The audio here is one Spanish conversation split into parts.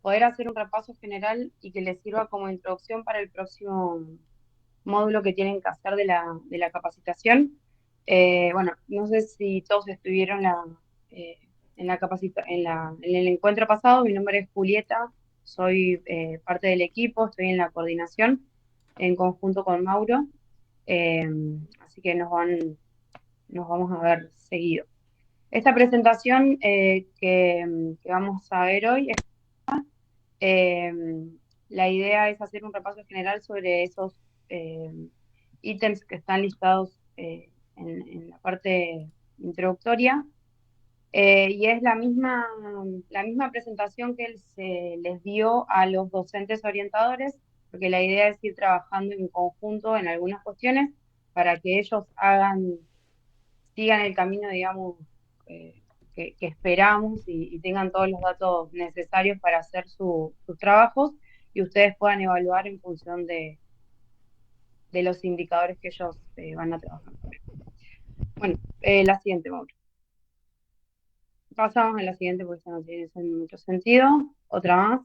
poder hacer un repaso general y que les sirva como introducción para el próximo módulo que tienen que hacer de la capacitación. Bueno, no sé si todos estuvieron eh, en el encuentro pasado. Mi nombre es Julieta, soy parte del equipo, estoy en la coordinación en conjunto con Mauro, eh, así que nos vamos a ver seguido. Esta presentación que vamos a ver hoy, eh, la idea es hacer un repaso general sobre esos eh, ítems que están listados en la parte introductoria. Y es la misma presentación que se les dio a los docentes orientadores, porque la idea es ir trabajando en conjunto en algunas cuestiones para que ellos sigan el camino, digamos, que esperamos y tengan todos los datos necesarios para hacer sus trabajos y ustedes puedan evaluar en función de los indicadores que ellos van a trabajar. Bueno, la siguiente, Mauro. Pasamos a la siguiente porque ya no tiene mucho sentido. Otra más.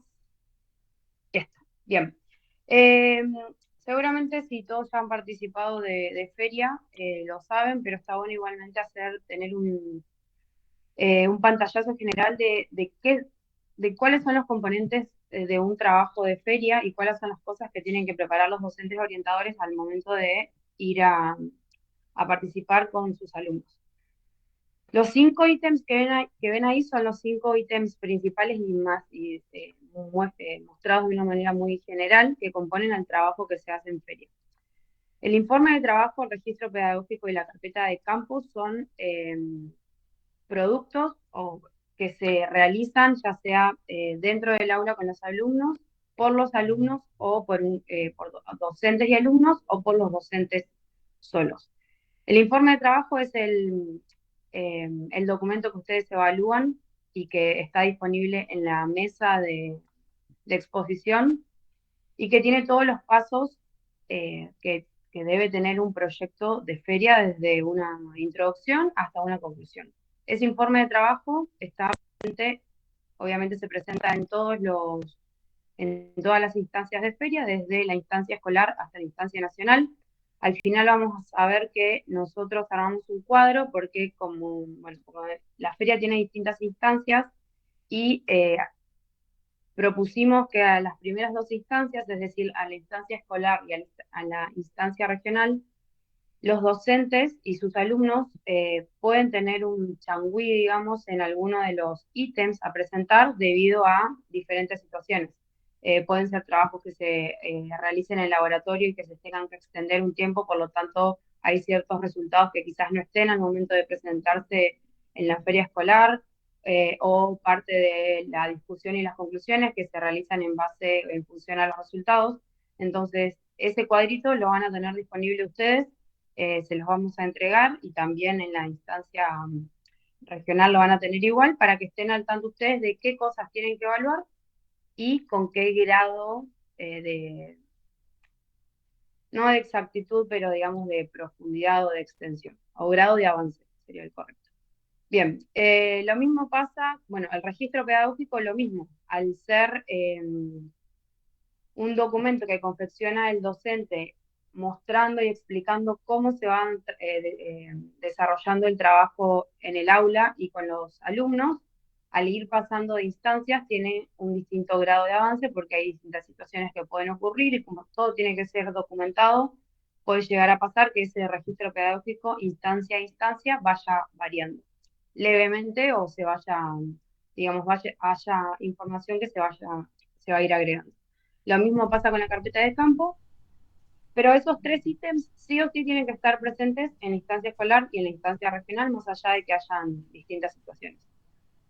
Esta. Bien. Eh, Seguramente si todos ya han participado de feria, lo saben, pero está bueno igualmente tener un pantallazo general de cuáles son los componentes de un trabajo de feria y cuáles son las cosas que tienen que preparar los docentes orientadores al momento de ir a participar con sus alumnos. Los 5 ítems que ven ahí son los 5 ítems principales y mostrados de una manera muy general que componen el trabajo que se hace en feria. El informe de trabajo, el registro pedagógico y la carpeta de campus son productos que se realizan ya sea dentro del aula con los alumnos, por los alumnos o por docentes y alumnos o por los docentes solos. El informe de trabajo es el documento que ustedes evalúan y que está disponible en la mesa de exposición y que tiene todos los pasos que debe tener un proyecto de feria desde una introducción hasta una conclusión. Ese informe de trabajo está presente, obviamente se presenta en todas las instancias de feria, desde la instancia escolar hasta la instancia nacional. Al final vamos a ver que nosotros armamos un cuadro porque bueno, como la feria tiene distintas instancias y propusimos que a las primeras 2 instancias, es decir, a la instancia escolar y a la instancia regional, los docentes y sus alumnos pueden tener un changüí, digamos, en alguno de los ítems a presentar debido a diferentes situaciones. Pueden ser trabajos que se realicen en el laboratorio y que se tengan que extender un tiempo, por lo tanto hay ciertos resultados que quizás no estén al momento de presentarse en la feria escolar, o parte de la discusión y las conclusiones que se realizan en función a los resultados. Entonces, ese cuadrito lo van a tener disponible ustedes, se los vamos a entregar y también en la instancia regional lo van a tener igual para que estén al tanto ustedes de qué cosas tienen que evaluar y con qué grado no de exactitud, pero digamos de profundidad o de extensión, o grado de avance sería el correcto. Bien, lo mismo pasa, bueno, el registro pedagógico lo mismo, al ser un documento que confecciona el docente mostrando y explicando cómo se va desarrollando el trabajo en el aula y con los alumnos, al ir pasando de instancias tiene un distinto grado de avance porque hay distintas situaciones que pueden ocurrir y como todo tiene que ser documentado, puede llegar a pasar que ese registro pedagógico instancia a instancia vaya variando levemente o digamos, haya información que se va a ir agregando. Lo mismo pasa con la carpeta de campo, pero esos 3 ítems sí o sí tienen que estar presentes en la instancia escolar y en la instancia regional, más allá de que hayan distintas situaciones.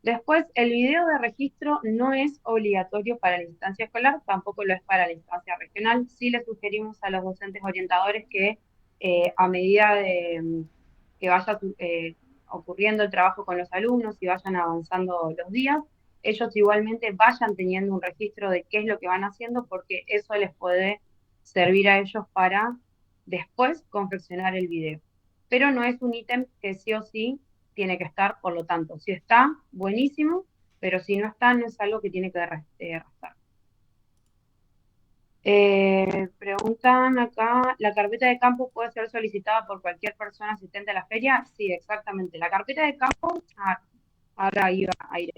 Después, el video de registro no es obligatorio para la instancia escolar, tampoco lo es para la instancia regional. Sí le sugerimos a los docentes orientadores que a medida que vaya ocurriendo el trabajo con los alumnos y vayan avanzando los días, ellos igualmente vayan teniendo un registro de qué es lo que van haciendo, porque eso les puede servir a ellos para después confeccionar el video. Pero no es un ítem que sí o sí tiene que estar, por lo tanto, si está, buenísimo, pero si no está, no es algo que tiene que restar. Preguntan acá, ¿la carpeta de campo puede ser solicitada por cualquier persona asistente a la feria? Sí, exactamente. La carpeta de campo, ahora iba a ir.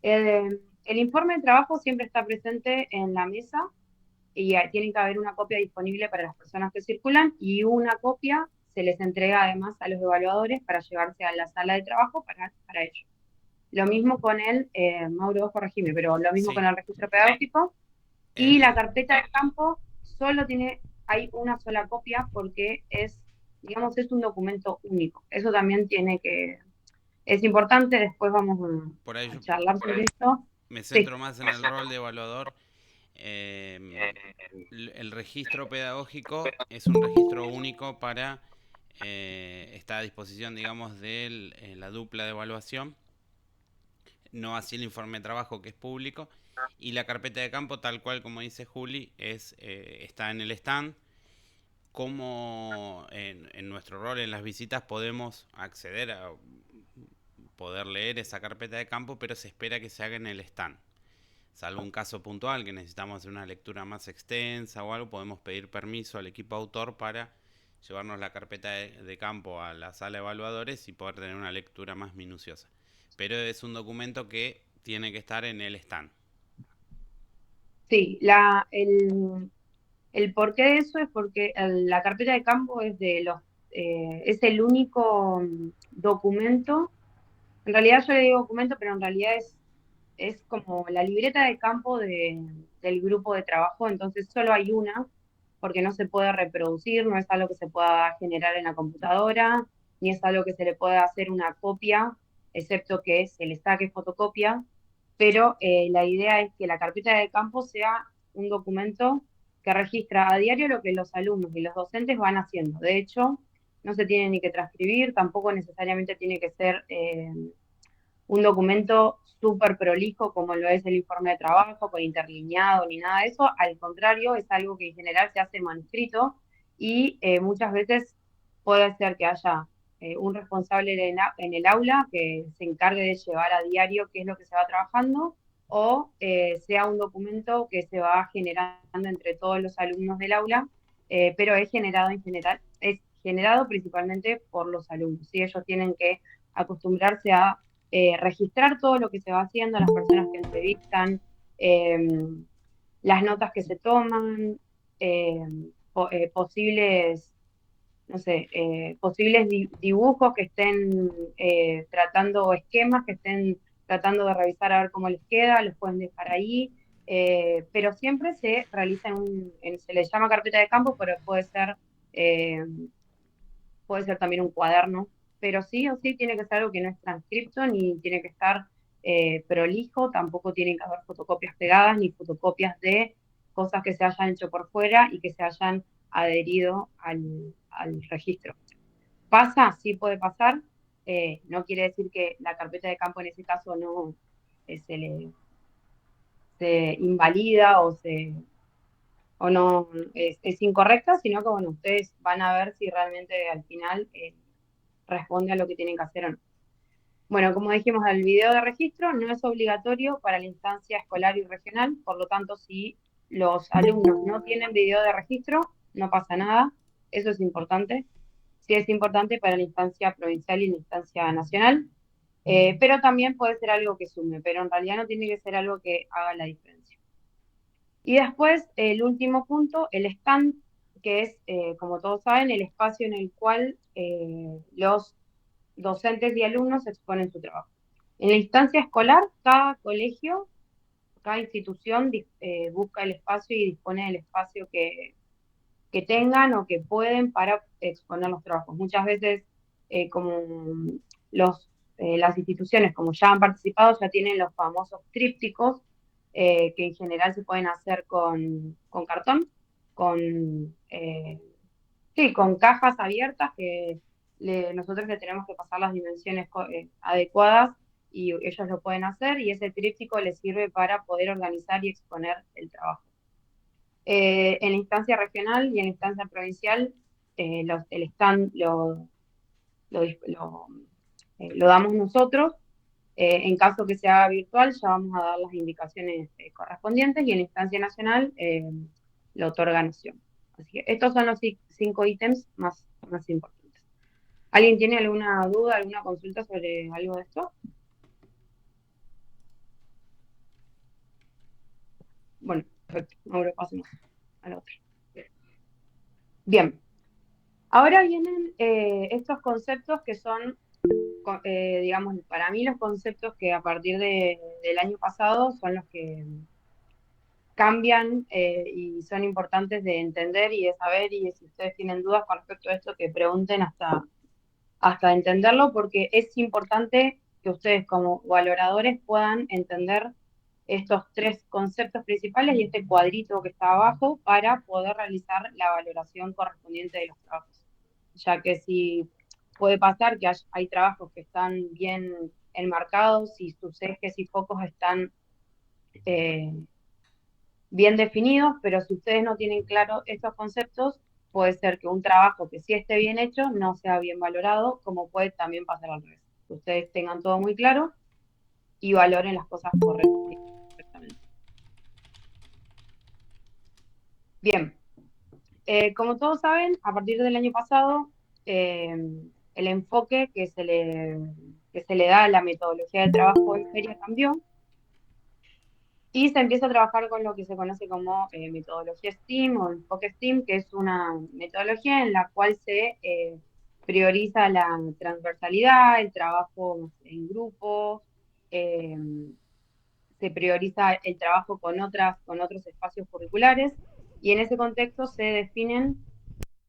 El informe de trabajo siempre está presente en la mesa y tiene que haber una copia disponible para las personas que circulan y una copia se les entrega además a los evaluadores para llevarse a la sala de trabajo para ellos. Lo mismo con Mauro, vos corregime, pero lo mismo con Sí. el registro pedagógico. Y la El, carpeta de campo hay una sola copia porque digamos, es un documento único. Eso también es importante, después vamos por ahí a yo charlar sobre esto. me Sí, centro más en el rol de evaluador. El registro pedagógico es un registro único para está a disposición, digamos, de la dupla de evaluación, no así el informe de trabajo que es público, y la carpeta de campo, tal cual como dice Juli, está en el stand. Como en nuestro rol en las visitas podemos acceder a poder leer esa carpeta de campo, pero se espera que se haga en el stand. Salvo un caso puntual que necesitamos hacer una lectura más extensa o algo, podemos pedir permiso al equipo autor para llevarnos la carpeta de campo a la sala de evaluadores y poder tener una lectura más minuciosa. Pero es un documento que tiene que estar en el stand. sí. El porqué de eso es porque la carpeta de campo es el único documento. En realidad yo le digo documento, pero en realidad es como la libreta de campo del grupo de trabajo, entonces solo hay una, porque no se puede reproducir, no es algo que se pueda generar en la computadora, ni es algo que se le pueda hacer una copia, excepto que se le saque fotocopia, pero la idea es que la carpeta de campo sea un documento que registra a diario lo que los alumnos y los docentes van haciendo. De hecho, no se tiene ni que transcribir, tampoco necesariamente tiene que ser un documento súper prolijo como lo es el informe de trabajo, con interlineado ni nada de eso. Al contrario, es algo que en general se hace manuscrito y muchas veces puede ser que haya un responsable en el aula que se encargue de llevar a diario qué es lo que se va trabajando o sea un documento que se va generando entre todos los alumnos del aula, pero es generado principalmente por los alumnos. ¿Sí? Ellos tienen que acostumbrarse a registrar todo lo que se va haciendo, las personas que entrevistan, eh, las notas que se toman, eh, posibles, no sé, posibles dibujos que estén tratando, o esquemas que estén tratando de revisar a ver cómo les queda, los pueden dejar ahí, pero siempre se realiza se le llama carpeta de campo, pero eh, puede ser también un cuaderno, pero sí o sí tiene que ser algo que no es transcripto, ni tiene que estar prolijo, tampoco tienen que haber fotocopias pegadas, ni fotocopias de cosas que se hayan hecho por fuera y que se hayan adherido al registro. ¿Pasa? Sí puede pasar. No quiere decir que la carpeta de campo en ese caso no se invalida o no es incorrecta, sino que bueno, ustedes van a ver si realmente al final responde a lo que tienen que hacer o no. Bueno, como dijimos, el video de registro no es obligatorio para la instancia escolar y regional, por lo tanto, si los alumnos no tienen video de registro, no pasa nada, eso es importante. Sí es importante para la instancia provincial y la instancia nacional, pero también puede ser algo que sume, pero en realidad no tiene que ser algo que haga la diferencia. Y después, el último punto, el stand, que es, como todos saben, el espacio en el cual los docentes y alumnos exponen su trabajo. En la instancia escolar, cada colegio, cada institución busca el espacio y dispone del espacio que tengan o que pueden para exponer los trabajos. Muchas veces, como las instituciones, como ya han participado, ya tienen los famosos trípticos, que en general se pueden hacer con cartón, con, eh, sí, con cajas abiertas que nosotros le tenemos que pasar las dimensiones adecuadas y ellos lo pueden hacer y ese tríptico les sirve para poder organizar y exponer el trabajo. En la instancia regional y en la instancia provincial, el stand lo damos nosotros. En caso que se haga virtual, ya vamos a dar las indicaciones correspondientes y en instancia nacional lo otorga Nación. Así que estos son los 5 ítems más importantes. ¿Alguien tiene alguna duda, alguna consulta sobre algo de esto? Bueno, perfecto. Ahora pasemos a la otra. Bien. Ahora vienen estos conceptos que son, digamos, para mí los conceptos que a partir del año pasado son los que cambian y son importantes de entender y de saber, y si ustedes tienen dudas con respecto a esto, que pregunten hasta entenderlo, porque es importante que ustedes como valoradores puedan entender estos 3 conceptos principales y este cuadrito que está abajo para poder realizar la valoración correspondiente de los trabajos. Ya que si puede pasar que hay trabajos que están bien enmarcados y sus ejes y focos están eh, bien definidos, pero si ustedes no tienen claro estos conceptos, puede ser que un trabajo que sí esté bien hecho no sea bien valorado, como puede también pasar al revés. Que ustedes tengan todo muy claro y valoren las cosas correctamente. Bien, como todos saben, a partir del año pasado, eh, el enfoque que se le da a la metodología de trabajo en feria cambió y se empieza a trabajar con lo que se conoce como metodología STEAM o enfoque STEAM, que es una metodología en la cual se prioriza la transversalidad, el trabajo en grupo, eh, se prioriza el trabajo con otros espacios curriculares, y en ese contexto se definen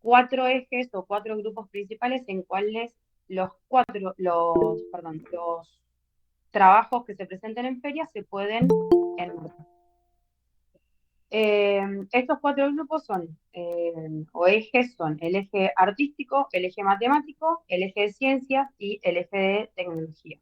4 ejes o 4 grupos principales en cuales los trabajos que se presenten en feria se pueden enmarcar. Estos 4 grupos o ejes son el eje artístico, el eje matemático, el eje de ciencias y el eje de tecnología.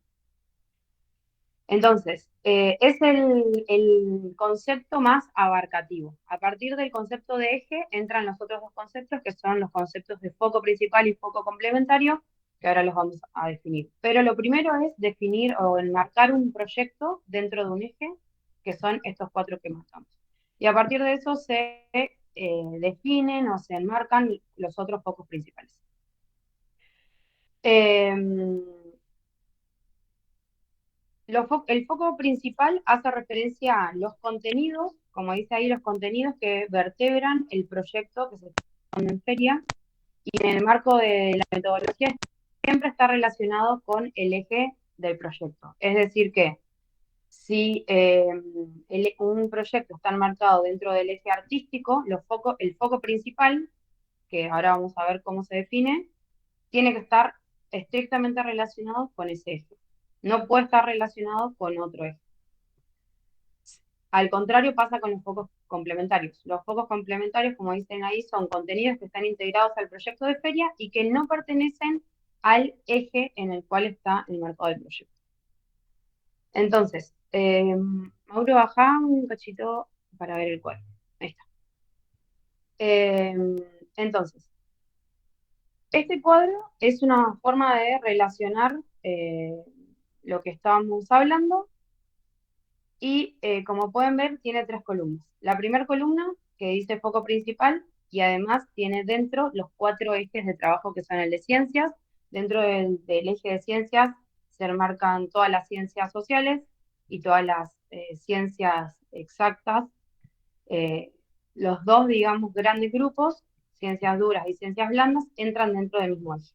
Entonces, es el concepto más abarcativo. A partir del concepto de eje entran los otros 2 conceptos, que son los conceptos de foco principal y foco complementario, que ahora los vamos a definir. Pero lo primero es definir o enmarcar un proyecto dentro de un eje, que son estos 4 que marcamos. Y a partir de eso se definen o se enmarcan los otros focos principales. El foco principal hace referencia a los contenidos, como dice ahí, los contenidos que vertebran el proyecto que se está dando en feria, y en el marco de la metodología siempre está relacionado con el eje del proyecto. Es decir que si un proyecto está enmarcado dentro del eje artístico, el foco principal, que ahora vamos a ver cómo se define, tiene que estar estrictamente relacionado con ese eje. No puede estar relacionado con otro eje. Al contrario pasa con los focos complementarios. Los focos complementarios, como dicen ahí, son contenidos que están integrados al proyecto de feria y que no pertenecen al eje en el cual está el marcado del proyecto. Entonces, Mauro, bajá un cachito para ver el cuadro. Ahí está. Entonces, este cuadro es una forma de relacionar lo que estábamos hablando y como pueden ver tiene 3 columnas. La primera columna que dice foco principal y además tiene dentro los 4 ejes de trabajo que son el de ciencias. Dentro del eje de ciencias se enmarcan todas las ciencias sociales y todas las ciencias exactas. Los 2, digamos, grandes grupos, ciencias duras y ciencias blandas, entran dentro del mismo eje.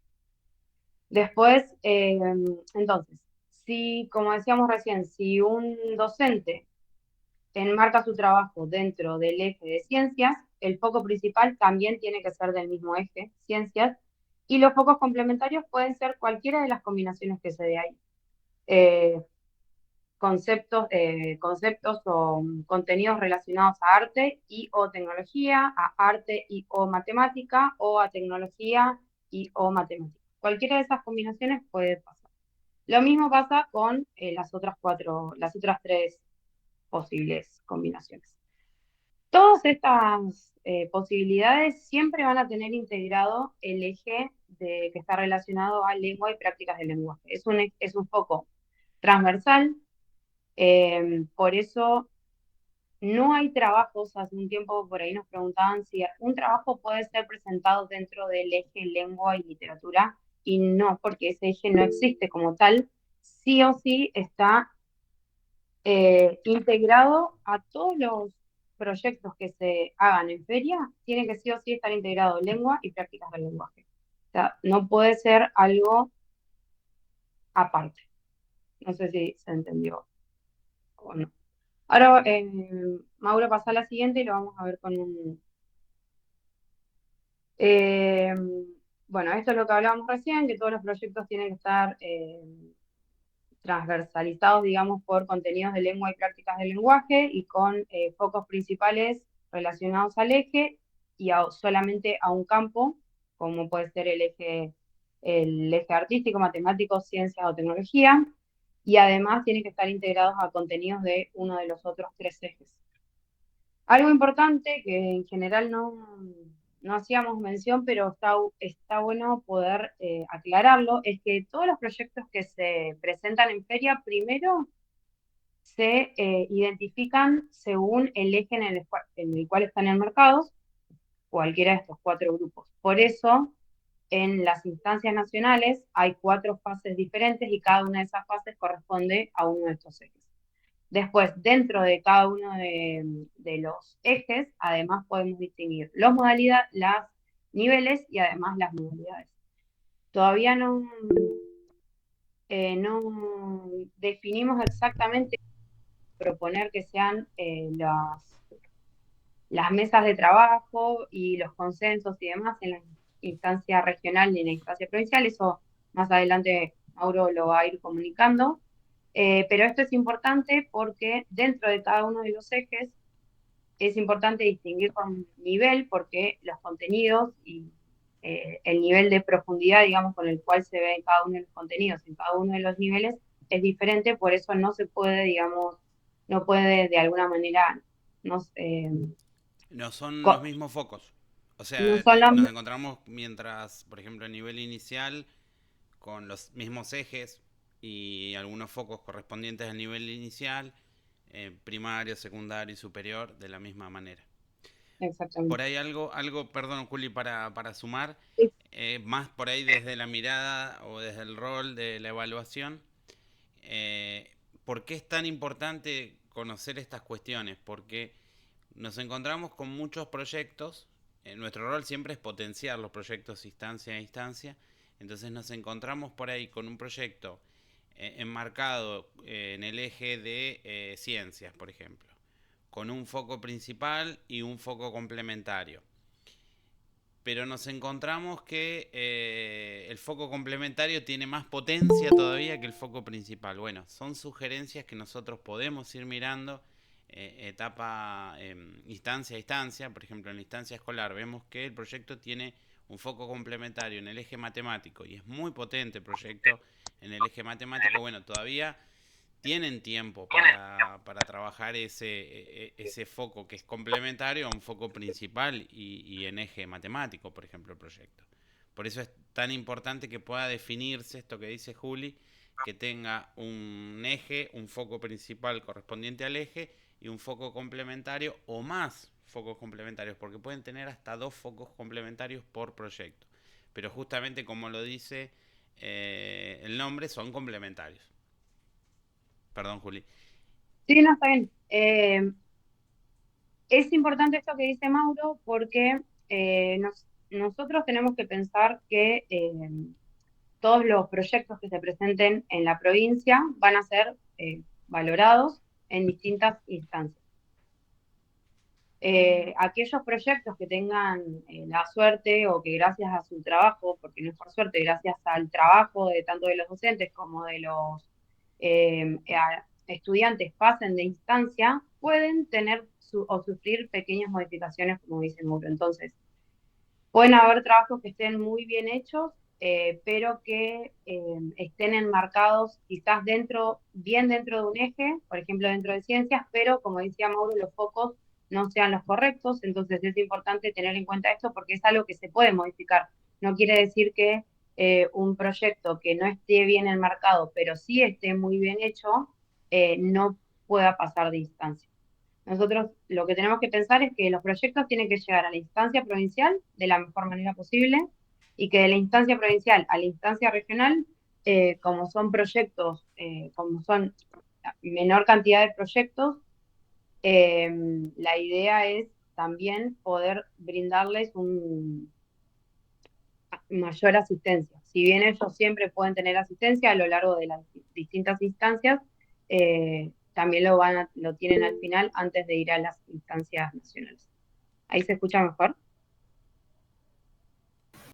Después, entonces, si, como decíamos recién, si un docente enmarca su trabajo dentro del eje de ciencias, el foco principal también tiene que ser del mismo eje, ciencias, y los focos complementarios pueden ser cualquiera de las combinaciones que se dé ahí. Conceptos o contenidos relacionados a arte y o tecnología, a arte y o matemática, o a tecnología y o matemática. Cualquiera de esas combinaciones puede pasar. Lo mismo pasa con las otras 3 posibles combinaciones. Todas estas posibilidades siempre van a tener integrado el eje que está relacionado a lengua y prácticas de lenguaje. Es un foco transversal. Por eso no hay trabajos, hace un tiempo por ahí nos preguntaban si un trabajo puede ser presentado dentro del eje lengua y literatura, y no, porque ese eje no existe como tal, sí o sí está integrado a todos los proyectos que se hagan en feria, tiene que sí o sí estar integrado lengua y prácticas del lenguaje. O sea, no puede ser algo aparte. No sé si se entendió o no. Ahora, Mauro, pasa a la siguiente y lo vamos a ver con un... eh, bueno, esto es lo que hablábamos recién, que todos los proyectos tienen que estar transversalizados, digamos, por contenidos de lengua y prácticas del lenguaje y con focos principales relacionados al eje y solamente a un campo, como puede ser el eje artístico, matemático, ciencias o tecnología, y además tienen que estar integrados a contenidos de uno de los otros tres ejes. Algo importante que en general no hacíamos mención, pero está bueno poder aclararlo, es que todos los proyectos que se presentan en feria primero se identifican según el eje en el cual están enmarcados, cualquiera de estos cuatro grupos. Por eso, en las instancias nacionales hay cuatro fases diferentes y cada una de esas fases corresponde a uno de estos ejes. Después, dentro de cada uno de los ejes, además podemos distinguir los niveles y además las modalidades. Todavía no definimos exactamente proponer que sean las mesas de trabajo y los consensos y demás en la instancia regional y en la instancia provincial. Eso más adelante Mauro lo va a ir comunicando. Pero esto es importante porque dentro de cada uno de los ejes es importante distinguir con nivel porque los contenidos y el nivel de profundidad, digamos, con el cual se ve cada uno de los contenidos en cada uno de los niveles es diferente, por eso no se puede, digamos, no puede de alguna manera, no, No son los co- mismos focos. O no sea, son nos los, encontramos mientras, por ejemplo, a nivel inicial, con los mismos ejes y algunos focos correspondientes al nivel inicial, primario, secundario y superior, de la misma manera. Por exactamente. ahí perdón, Juli, para sumar, Sí, más por ahí desde la mirada o desde el rol de la evaluación, eh, ¿por qué es tan importante conocer estas cuestiones? Porque nos encontramos con muchos proyectos, nuestro rol siempre es potenciar los proyectos instancia a instancia, entonces nos encontramos por ahí con un proyecto enmarcado en el eje de ciencias, por ejemplo, con un foco principal y un foco complementario. Pero nos encontramos que el foco complementario tiene más potencia todavía que el foco principal. Bueno, son sugerencias que nosotros podemos ir mirando etapa, instancia a instancia. Por ejemplo, en la instancia escolar vemos que el proyecto tiene un foco complementario en el eje matemático y es muy potente el proyecto en el eje matemático. Bueno, todavía tienen tiempo para trabajar ese foco que es complementario a un foco principal y en eje matemático, por ejemplo, el proyecto. Por eso es tan importante que pueda definirse esto que dice Juli, que tenga un eje, un foco principal correspondiente al eje y un foco complementario o más focos complementarios, porque pueden tener hasta dos focos complementarios por proyecto. Pero justamente como lo dice el nombre, son complementarios. Perdón, Juli. sí, no, está bien. Es importante esto que dice Mauro porque nosotros tenemos que pensar que todos los proyectos que se presenten en la provincia van a ser valorados en distintas instancias. Aquellos proyectos que tengan la suerte o que gracias a su trabajo, porque no es por suerte, gracias al trabajo de tanto de los docentes como de los estudiantes pasen de instancia, pueden tener o sufrir pequeñas modificaciones, como dice Muro. Entonces, pueden haber trabajos que estén muy bien hechos, pero que estén enmarcados quizás bien dentro de un eje, por ejemplo, dentro de ciencias, pero como decía Mauro, los focos no sean los correctos, entonces es importante tener en cuenta esto porque es algo que se puede modificar. No quiere decir que un proyecto que no esté bien enmarcado, pero sí esté muy bien hecho, no pueda pasar de instancia. Nosotros lo que tenemos que pensar es que los proyectos tienen que llegar a la instancia provincial de la mejor manera posible y que de la instancia provincial a la instancia regional, como son proyectos, como son menor cantidad de proyectos, eh, la idea es también poder brindarles un mayor asistencia. Si bien ellos siempre pueden tener asistencia a lo largo de las distintas instancias, también lo tienen al final antes de ir a las instancias nacionales. ¿Ahí se escucha mejor?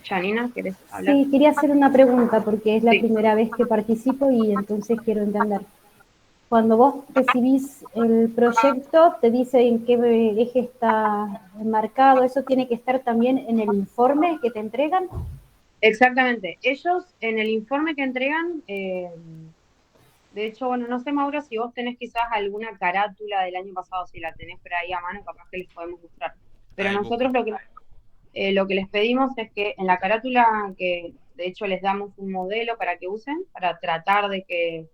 Janina, ¿quieres hablar? Sí, quería hacer una pregunta porque es la Sí, primera vez que participo y entonces quiero entender. Cuando vos recibís el proyecto, te dice en qué eje está enmarcado. ¿Eso tiene que estar también en el informe que te entregan? exactamente. Ellos en el informe que entregan, de hecho, bueno, no sé, Mauro, si vos tenés quizás alguna carátula del año pasado, si la tenés por ahí a mano, capaz que les podemos mostrar. Pero Ahí nosotros busco. lo que les pedimos es que en la carátula, que de hecho les damos un modelo para que usen, para tratar de que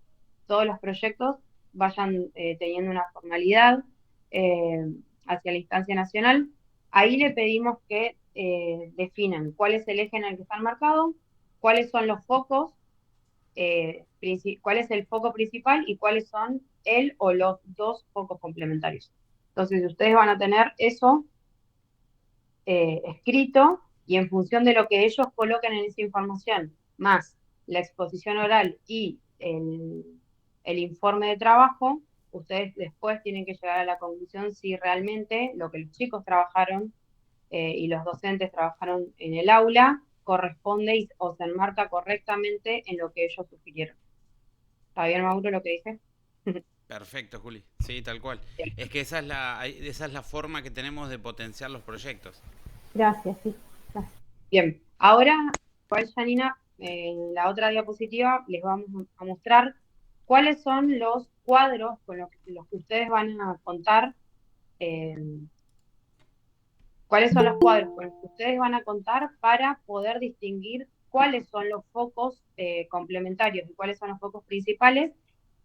todos los proyectos vayan teniendo una formalidad eh, hacia la instancia nacional, ahí le pedimos que definan cuál es el eje en el que están marcados, cuáles son los focos, cuál es el foco principal y cuáles son el o los dos focos complementarios. Entonces, ustedes van a tener eso escrito y en función de lo que ellos coloquen en esa información, más la exposición oral y el informe de trabajo, ustedes después tienen que llegar a la conclusión si realmente lo que los chicos trabajaron y los docentes trabajaron en el aula corresponde o se enmarca correctamente en lo que ellos sugirieron. ¿Está bien, Mauro, lo que dije? Perfecto, Juli. Sí, tal cual. Es que esa es la forma que tenemos de potenciar los proyectos. Gracias, sí. Gracias. Bien, ahora, igual, Janina, en la otra diapositiva les vamos a mostrar cuáles son los cuadros con los que ustedes van a contar, eh, cuáles son los cuadros con los que ustedes van a contar para poder distinguir cuáles son los focos complementarios y cuáles son los focos principales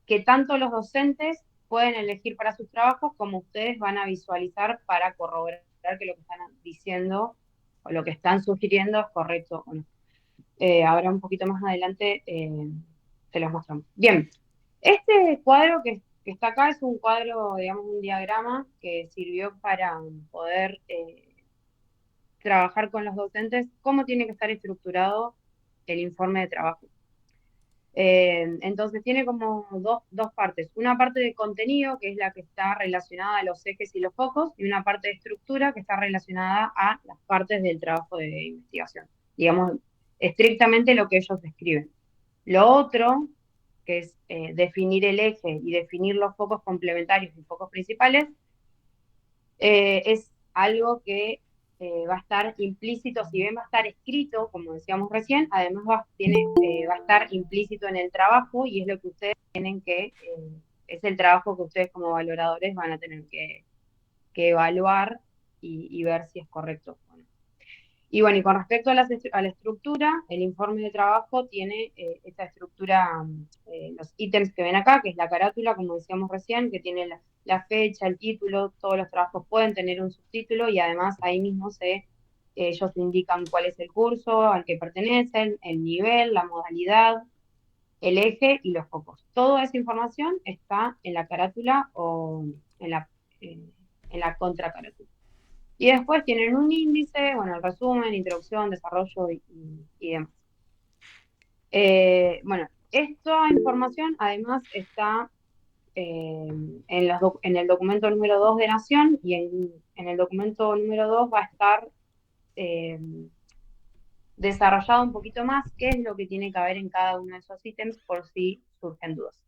que tanto los docentes pueden elegir para sus trabajos como ustedes van a visualizar para corroborar que lo que están diciendo o lo que están sugiriendo es correcto o no. Ahora un poquito más adelante se los mostramos. Bien, este cuadro que está acá es un cuadro, digamos, un diagrama que sirvió para poder trabajar con los docentes cómo tiene que estar estructurado el informe de trabajo. Entonces tiene como dos partes. Una parte de contenido, que es la que está relacionada a los ejes y los focos, y una parte de estructura, que está relacionada a las partes del trabajo de investigación. Digamos, estrictamente lo que ellos describen. Lo otro, que es definir el eje y definir los focos complementarios y focos principales, es algo que va a estar implícito, si bien va a estar escrito, como decíamos recién, además va a estar implícito en el trabajo y es lo que ustedes tienen es el trabajo que ustedes como valoradores van a tener que evaluar y ver si es correcto o no. Y bueno, y con respecto a la estructura, el informe de trabajo tiene esta estructura, los ítems que ven acá, que es la carátula, como decíamos recién, que tiene la fecha, el título, todos los trabajos pueden tener un subtítulo y además ahí mismo ellos indican cuál es el curso al que pertenecen, el nivel, la modalidad, el eje y los focos. Toda esa información está en la carátula o en la contracarátula. Y después tienen un índice, bueno, el resumen, introducción, desarrollo y demás. Bueno, esta información además está en el documento número 2 de Nación y en el documento número 2 va a estar eh, desarrollado un poquito más qué es lo que tiene que haber en cada uno de esos ítems por si surgen dudas.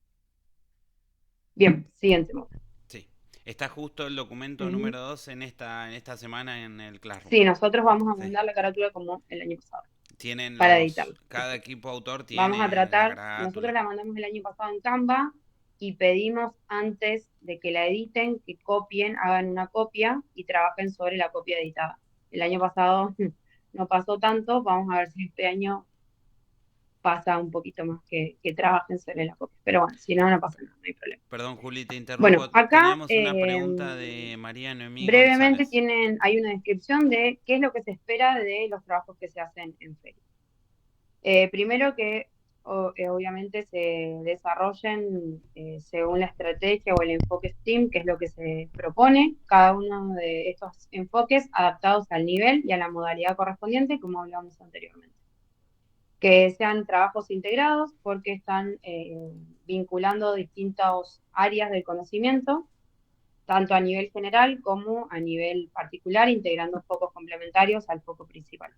Bien, siguiente módulo. Sí. Está justo el documento Uh-huh. número 2 en esta semana en el Classroom. Sí, nosotros vamos a Sí. mandar la carátula como el año pasado. Tienen Para editarlo. cada equipo autor Vamos a tiene la tratar, nosotros carátula. la mandamos el año pasado en Canva y pedimos antes de que la editen, que copien, hagan una copia y trabajen sobre la copia editada. El año pasado no pasó tanto, vamos a ver si este año pasa un poquito más que trabajen sobre la copia. Pero bueno, si no, no pasa nada, no hay problema. Perdón, Juli, te Bueno, interrumpo. acá Teníamos una pregunta de María Noemí brevemente González. hay una descripción de qué es lo que se espera de los trabajos que se hacen en feria. Primero que obviamente se desarrollen según la estrategia o el enfoque STEAM, que es lo que se propone, cada uno de estos enfoques adaptados al nivel y a la modalidad correspondiente, como hablamos anteriormente. Que sean trabajos integrados porque están vinculando distintas áreas del conocimiento, tanto a nivel general como a nivel particular, integrando focos complementarios al foco principal.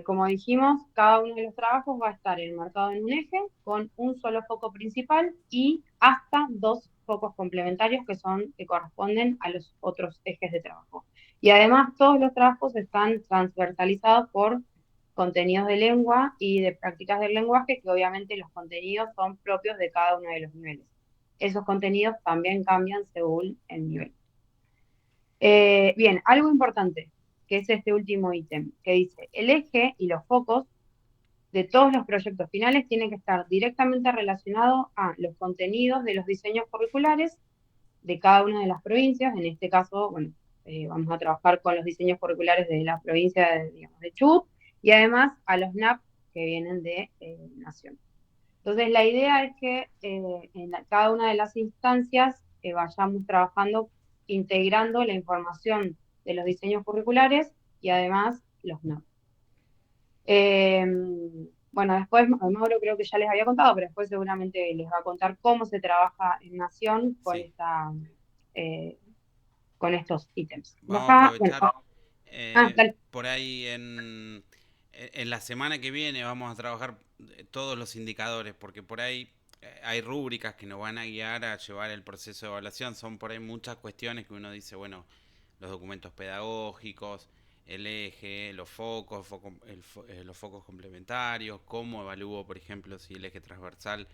Como dijimos, cada uno de los trabajos va a estar enmarcado en un eje con un solo foco principal y hasta 2 focos complementarios que corresponden a los otros ejes de trabajo. Y además todos los trabajos están transversalizados por contenidos de lengua y de prácticas del lenguaje, que obviamente los contenidos son propios de cada uno de los niveles. Esos contenidos también cambian según el nivel. Bien, algo importante, que es este último ítem, que dice, el eje y los focos de todos los proyectos finales tienen que estar directamente relacionados a los contenidos de los diseños curriculares de cada una de las provincias. En este caso, bueno, vamos a trabajar con los diseños curriculares de la provincia de Chubut, y además a los NAP que vienen de Nación. Entonces, la idea es que en cada una de las instancias vayamos trabajando, integrando la información de los diseños curriculares y además los NAP. Bueno, después Mauro creo que ya les había contado, pero después seguramente les va a contar cómo se trabaja en Nación con Sí, con estos ítems. vamos a aprovechar. Dale. Por ahí en la semana que viene vamos a trabajar todos los indicadores, porque por ahí hay rúbricas que nos van a guiar a llevar el proceso de evaluación. Son por ahí muchas cuestiones que uno dice, bueno, los documentos pedagógicos, el eje, los focos, los focos complementarios, cómo evalúo, por ejemplo, si el eje transversal,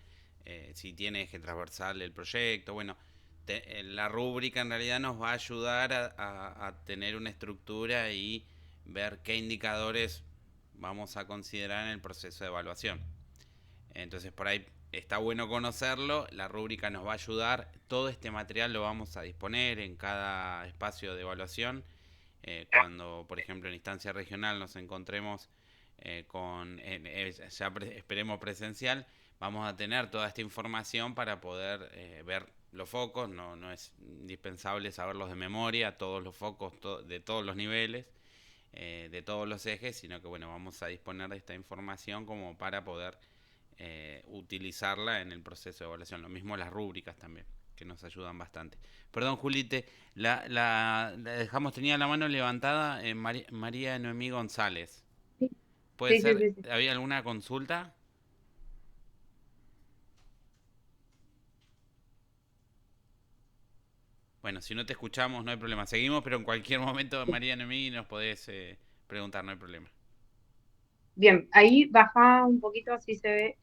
si tiene eje transversal el proyecto. Bueno, la rúbrica en realidad nos va a ayudar a tener una estructura y ver qué indicadores vamos a considerar en el proceso de evaluación. Entonces por ahí está bueno conocerlo, la rúbrica nos va a ayudar, todo este material lo vamos a disponer en cada espacio de evaluación. Cuando por ejemplo en instancia regional nos encontremos esperemos presencial, vamos a tener toda esta información para poder ver los focos. No es indispensable saberlos de memoria, todos los focos de todos los niveles, de todos los ejes, sino que bueno, vamos a disponer de esta información como para poder utilizarla en el proceso de evaluación. Lo mismo las rúbricas también, que nos ayudan bastante. Perdón, Julite, la dejamos, tenía la mano levantada María Noemí González. ¿Puede Sí, ser? sí, sí. ¿Había alguna consulta? Bueno, si no te escuchamos no hay problema. Seguimos, pero en cualquier momento, María Noemí, nos podés preguntar, no hay problema. Bien, ahí baja un poquito, así se ve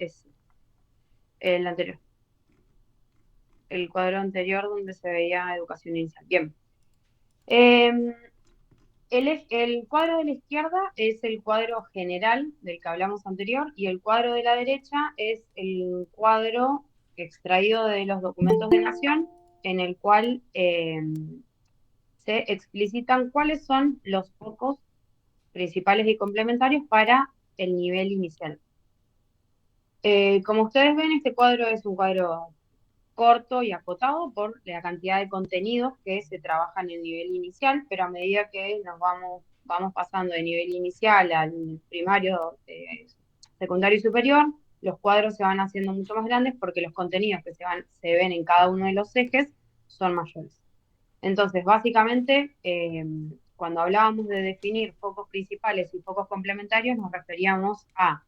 el anterior. El cuadro anterior donde se veía educación inicial. Bien. El cuadro de la izquierda es el cuadro general del que hablamos anterior y el cuadro de la derecha es el cuadro extraído de los documentos de Nación en el cual se explicitan cuáles son los focos principales y complementarios para el nivel inicial. Como ustedes ven, este cuadro es un cuadro corto y acotado por la cantidad de contenidos que se trabajan en el nivel inicial, pero a medida que nos vamos pasando de nivel inicial al primario, secundario y superior, los cuadros se van haciendo mucho más grandes porque los contenidos que se ven en cada uno de los ejes son mayores. Entonces, básicamente, cuando hablábamos de definir focos principales y focos complementarios, nos referíamos a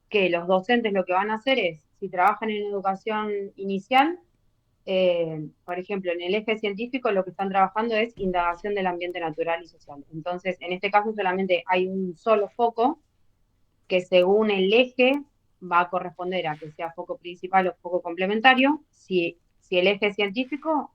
que los docentes lo que van a hacer es, si trabajan en educación inicial, por ejemplo, en el eje científico lo que están trabajando es indagación del ambiente natural y social. Entonces, en este caso solamente hay un solo foco que según el eje va a corresponder a que sea foco principal o foco complementario. Si el eje científico,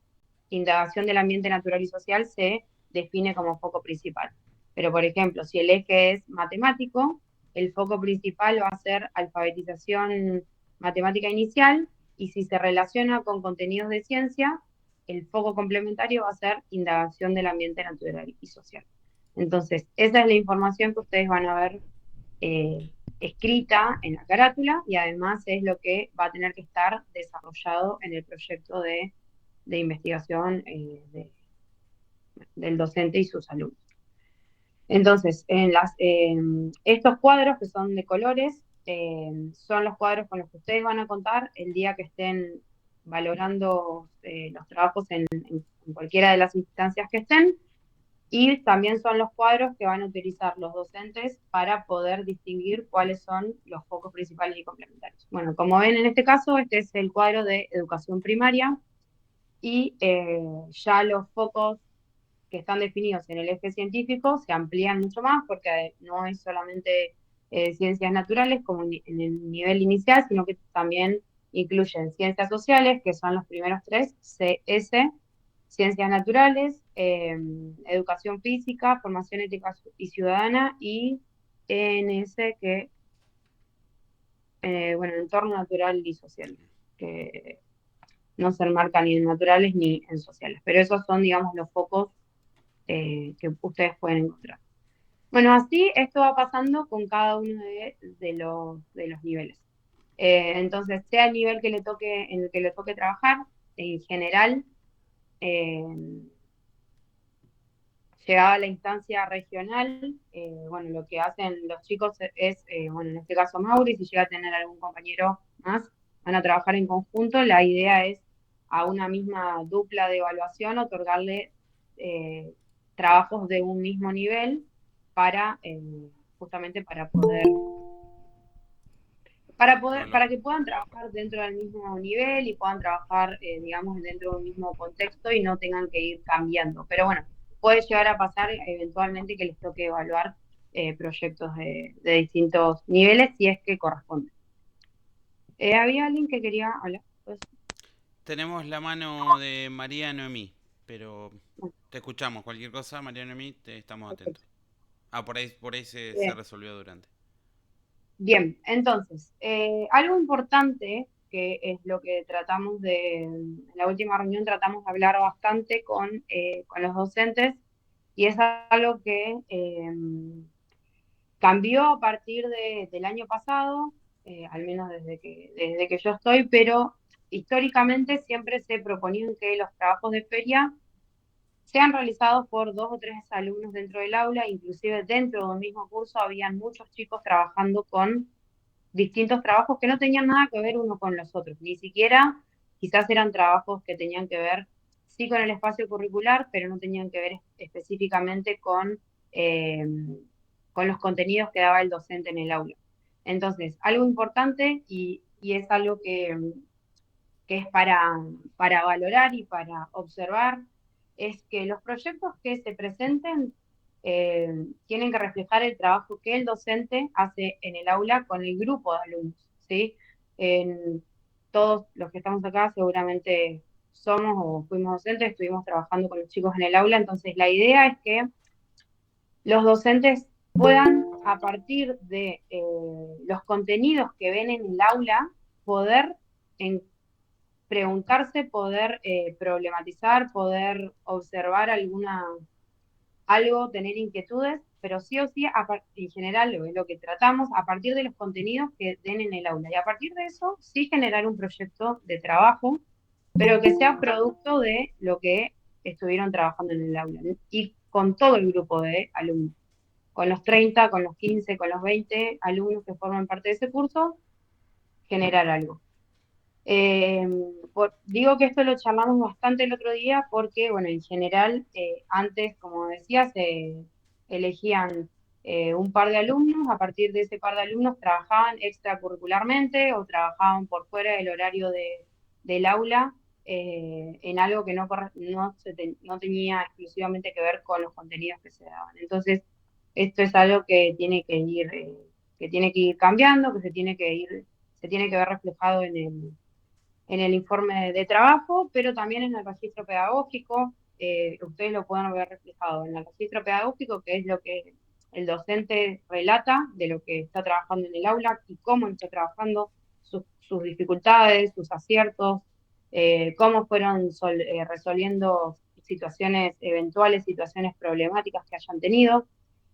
indagación del ambiente natural y social, se define como foco principal. Pero, por ejemplo, si el eje es matemático, el foco principal va a ser alfabetización matemática inicial, y si se relaciona con contenidos de ciencia, el foco complementario va a ser indagación del ambiente natural y social. Entonces, esa es la información que ustedes van a ver escrita en la carátula, y además es lo que va a tener que estar desarrollado en el proyecto de investigación del docente y sus alumnos. Entonces, estos cuadros que son de colores, son los cuadros con los que ustedes van a contar el día que estén valorando los trabajos en cualquiera de las instancias que estén, y también son los cuadros que van a utilizar los docentes para poder distinguir cuáles son los focos principales y complementarios. Bueno, como ven en este caso, este es el cuadro de educación primaria, y ya los focos que están definidos en el eje científico se amplían mucho más, porque no es solamente ciencias naturales como en el nivel inicial, sino que también incluyen ciencias sociales, que son los primeros tres, CS, ciencias naturales, educación física, formación ética y ciudadana, y ENS, que, bueno, entorno natural y social, que no se enmarca ni en naturales ni en sociales, pero esos son, digamos, los focos que ustedes pueden encontrar. Bueno, así esto va pasando con cada uno de los niveles. Entonces, sea el nivel que le toque, en el que le toque trabajar, en general, eh, llegada a la instancia regional, bueno, lo que hacen los chicos es, bueno, en este caso Mauri, si llega a tener algún compañero más, van a trabajar en conjunto. La idea es a una misma dupla de evaluación otorgarle trabajos de un mismo nivel para, justamente para que puedan trabajar dentro del mismo nivel y puedan trabajar, digamos, dentro de un mismo contexto y no tengan que ir cambiando. Pero bueno, puede llegar a pasar eventualmente que les toque evaluar proyectos de distintos niveles, si es que corresponde. ¿Había alguien que quería hablar? Pues, Tenemos la mano de María Noemí, pero bueno, te escuchamos. Cualquier cosa, María Noemí, te estamos atentos. perfecto. Ah, por ahí se Bien. resolvió durante. Bien, entonces, algo importante, que es lo que tratamos en la última reunión tratamos de hablar bastante con los docentes, y es algo que cambió a partir del año pasado, al menos desde que yo estoy, pero históricamente siempre se proponían que los trabajos de feria sean realizados por 2 o 3 alumnos dentro del aula. Inclusive dentro de un mismo curso habían muchos chicos trabajando con distintos trabajos que no tenían nada que ver uno con los otros, ni siquiera quizás eran trabajos que tenían que ver, sí, con el espacio curricular, pero no tenían que ver específicamente eh, con los contenidos que daba el docente en el aula. Entonces, algo importante, y es algo que es para valorar y para observar, es que los proyectos que se presenten tienen que reflejar el trabajo que el docente hace en el aula con el grupo de alumnos, ¿sí? Todos los que estamos acá seguramente somos o fuimos docentes, estuvimos trabajando con los chicos en el aula. Entonces la idea es que los docentes puedan, a partir de los contenidos que ven en el aula, poder en preguntarse, poder problematizar, poder observar algo, tener inquietudes, pero sí o sí, en general, es lo que tratamos, a partir de los contenidos que den en el aula. Y a partir de eso, sí generar un proyecto de trabajo, pero que sea producto de lo que estuvieron trabajando en el aula, ¿no? Y con todo el grupo de alumnos, con los 30, con los 15, con los 20 alumnos que forman parte de ese curso, generar algo. Eh, Digo que esto lo charlamos bastante el otro día porque, bueno, en general, antes, como decía, se elegían un par de alumnos. A partir de ese par de alumnos trabajaban extracurricularmente o trabajaban por fuera del horario del aula, en algo que no tenía exclusivamente que ver con los contenidos que se daban. Entonces, esto es algo que tiene que ir cambiando, se tiene que ver reflejado en el informe de trabajo, pero también en el registro pedagógico. Ustedes lo pueden ver reflejado en el registro pedagógico, que es lo que el docente relata de lo que está trabajando en el aula y cómo está trabajando, sus dificultades, sus aciertos, cómo fueron resolviendo situaciones eventuales, situaciones problemáticas que hayan tenido,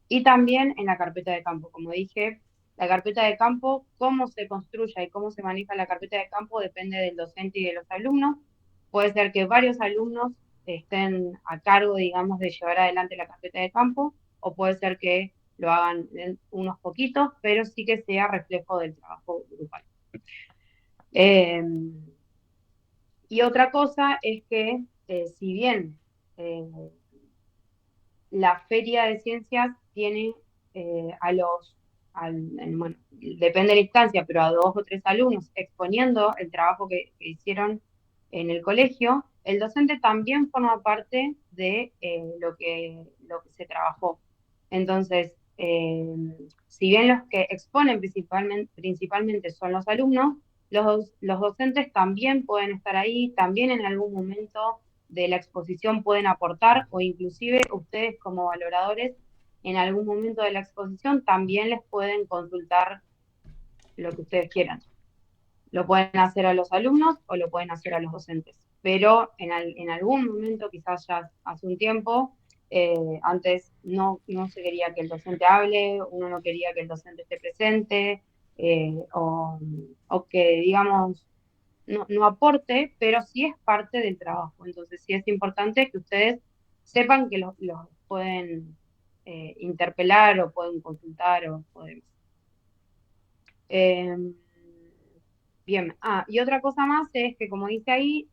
y también en la carpeta de campo. Como dije, la carpeta de campo, cómo se construya y cómo se maneja la carpeta de campo depende del docente y de los alumnos. Puede ser que varios alumnos estén a cargo, digamos, de llevar adelante la carpeta de campo, o puede ser que lo hagan unos poquitos, pero sí que sea reflejo del trabajo grupal. Eh, y otra cosa es que, si bien la Feria de Ciencias tiene bueno, depende de la instancia, pero a 2 o 3 alumnos exponiendo el trabajo que hicieron en el colegio, el docente también forma parte de lo que se trabajó. Entonces, si bien los que exponen principalmente son los alumnos, los docentes también pueden estar ahí, también en algún momento de la exposición pueden aportar, o inclusive ustedes como valoradores en algún momento de la exposición también les pueden consultar lo que ustedes quieran. Lo pueden hacer a los alumnos o lo pueden hacer a los docentes. Pero en algún momento, quizás ya hace un tiempo, antes no se quería que el docente hable, uno no quería que el docente esté presente, o que, digamos, no aporte, pero sí es parte del trabajo. Entonces sí es importante que ustedes sepan que los pueden interpelar o pueden consultar o pueden... Bien, y otra cosa más es que, como dice ahí,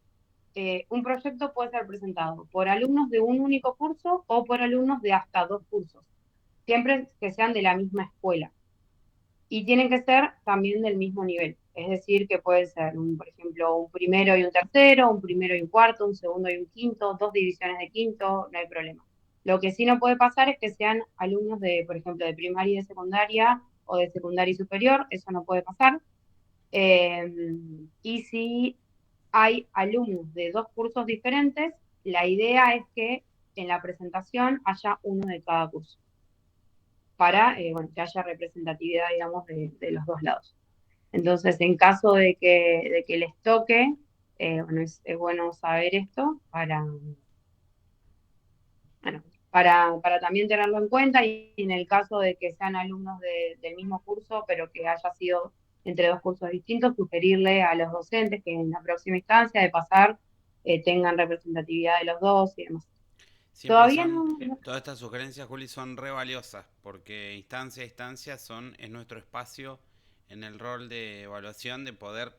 un proyecto puede ser presentado por alumnos de un único curso o por alumnos de hasta 2 cursos, siempre que sean de la misma escuela. Y tienen que ser también del mismo nivel. Es decir, que puede ser, por ejemplo, un primero y un tercero, un primero y un cuarto, un segundo y un quinto, 2 divisiones de quinto, no hay problema. Lo que sí no puede pasar es que sean alumnos de, por ejemplo, de primaria y de secundaria o de secundaria y superior, eso no puede pasar. Y si hay alumnos de 2 cursos diferentes, la idea es que en la presentación haya uno de cada curso, para bueno, que haya representatividad, digamos, de los 2 lados. Entonces, en caso de que les toque, bueno, es bueno saber esto bueno, para también tenerlo en cuenta, y en el caso de que sean alumnos del mismo curso, pero que haya sido entre 2 cursos distintos, sugerirle a los docentes que en la próxima instancia de pasar tengan representatividad de los dos y demás. Siempre Todavía son, no. todas estas sugerencias, Juli, son re valiosas, porque instancia a instancia es nuestro espacio en el rol de evaluación de poder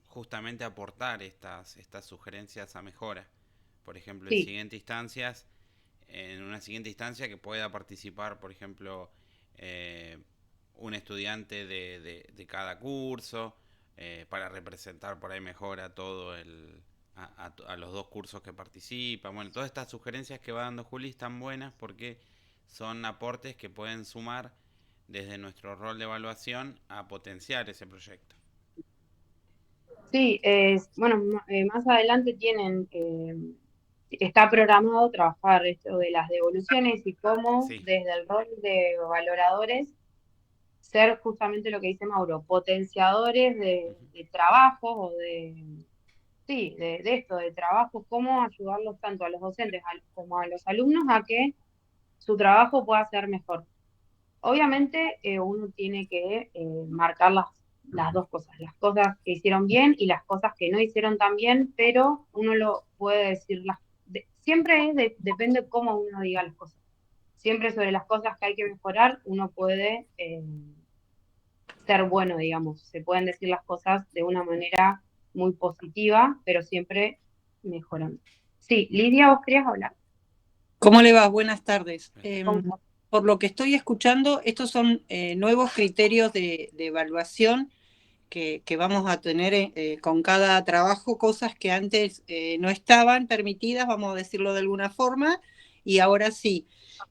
justamente aportar estas sugerencias a mejora. Por ejemplo, Sí, en una siguiente instancia que pueda participar, por ejemplo, eh, un estudiante de cada curso, para representar por ahí mejor a todo a los 2 cursos que participan. Bueno, todas estas sugerencias que va dando Juli están buenas porque son aportes que pueden sumar desde nuestro rol de evaluación a potenciar ese proyecto. sí, bueno, más adelante está programado trabajar esto de las devoluciones y cómo Sí. desde el rol de valoradores ser justamente lo que dice Mauro, potenciadores de trabajos o sí, de esto, de trabajos, cómo ayudarlos tanto a los docentes como a los alumnos a que su trabajo pueda ser mejor. Obviamente uno tiene que marcar las 2 cosas, las cosas que hicieron bien y las cosas que no hicieron tan bien, pero uno lo puede decir, siempre depende cómo uno diga las cosas. Siempre sobre las cosas que hay que mejorar, uno puede ser bueno, digamos. Se pueden decir las cosas de una manera muy positiva, pero siempre mejorando. Sí, Lidia, ¿vos querías hablar? ¿Cómo le va? Buenas tardes. ¿Cómo? Por lo que estoy escuchando, estos son nuevos criterios de evaluación que vamos a tener con cada trabajo, cosas que antes no estaban permitidas, vamos a decirlo de alguna forma, y ahora sí.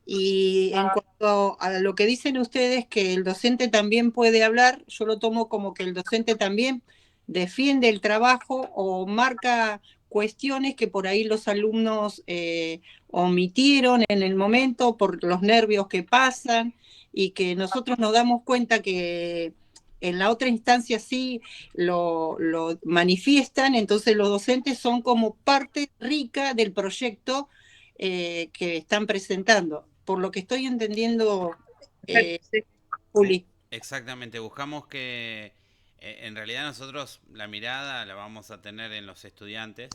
Y en cuanto a lo que dicen ustedes, que el docente también puede hablar, yo lo tomo como que el docente también defiende el trabajo o marca cuestiones que por ahí los alumnos omitieron en el momento por los nervios que pasan. y que nosotros nos damos cuenta que en la otra instancia sí lo manifiestan, entonces los docentes son como parte rica del proyecto que están presentando. Por lo que estoy entendiendo, Sí. Juli. Exactamente, buscamos que en realidad nosotros la mirada la vamos a tener en los estudiantes,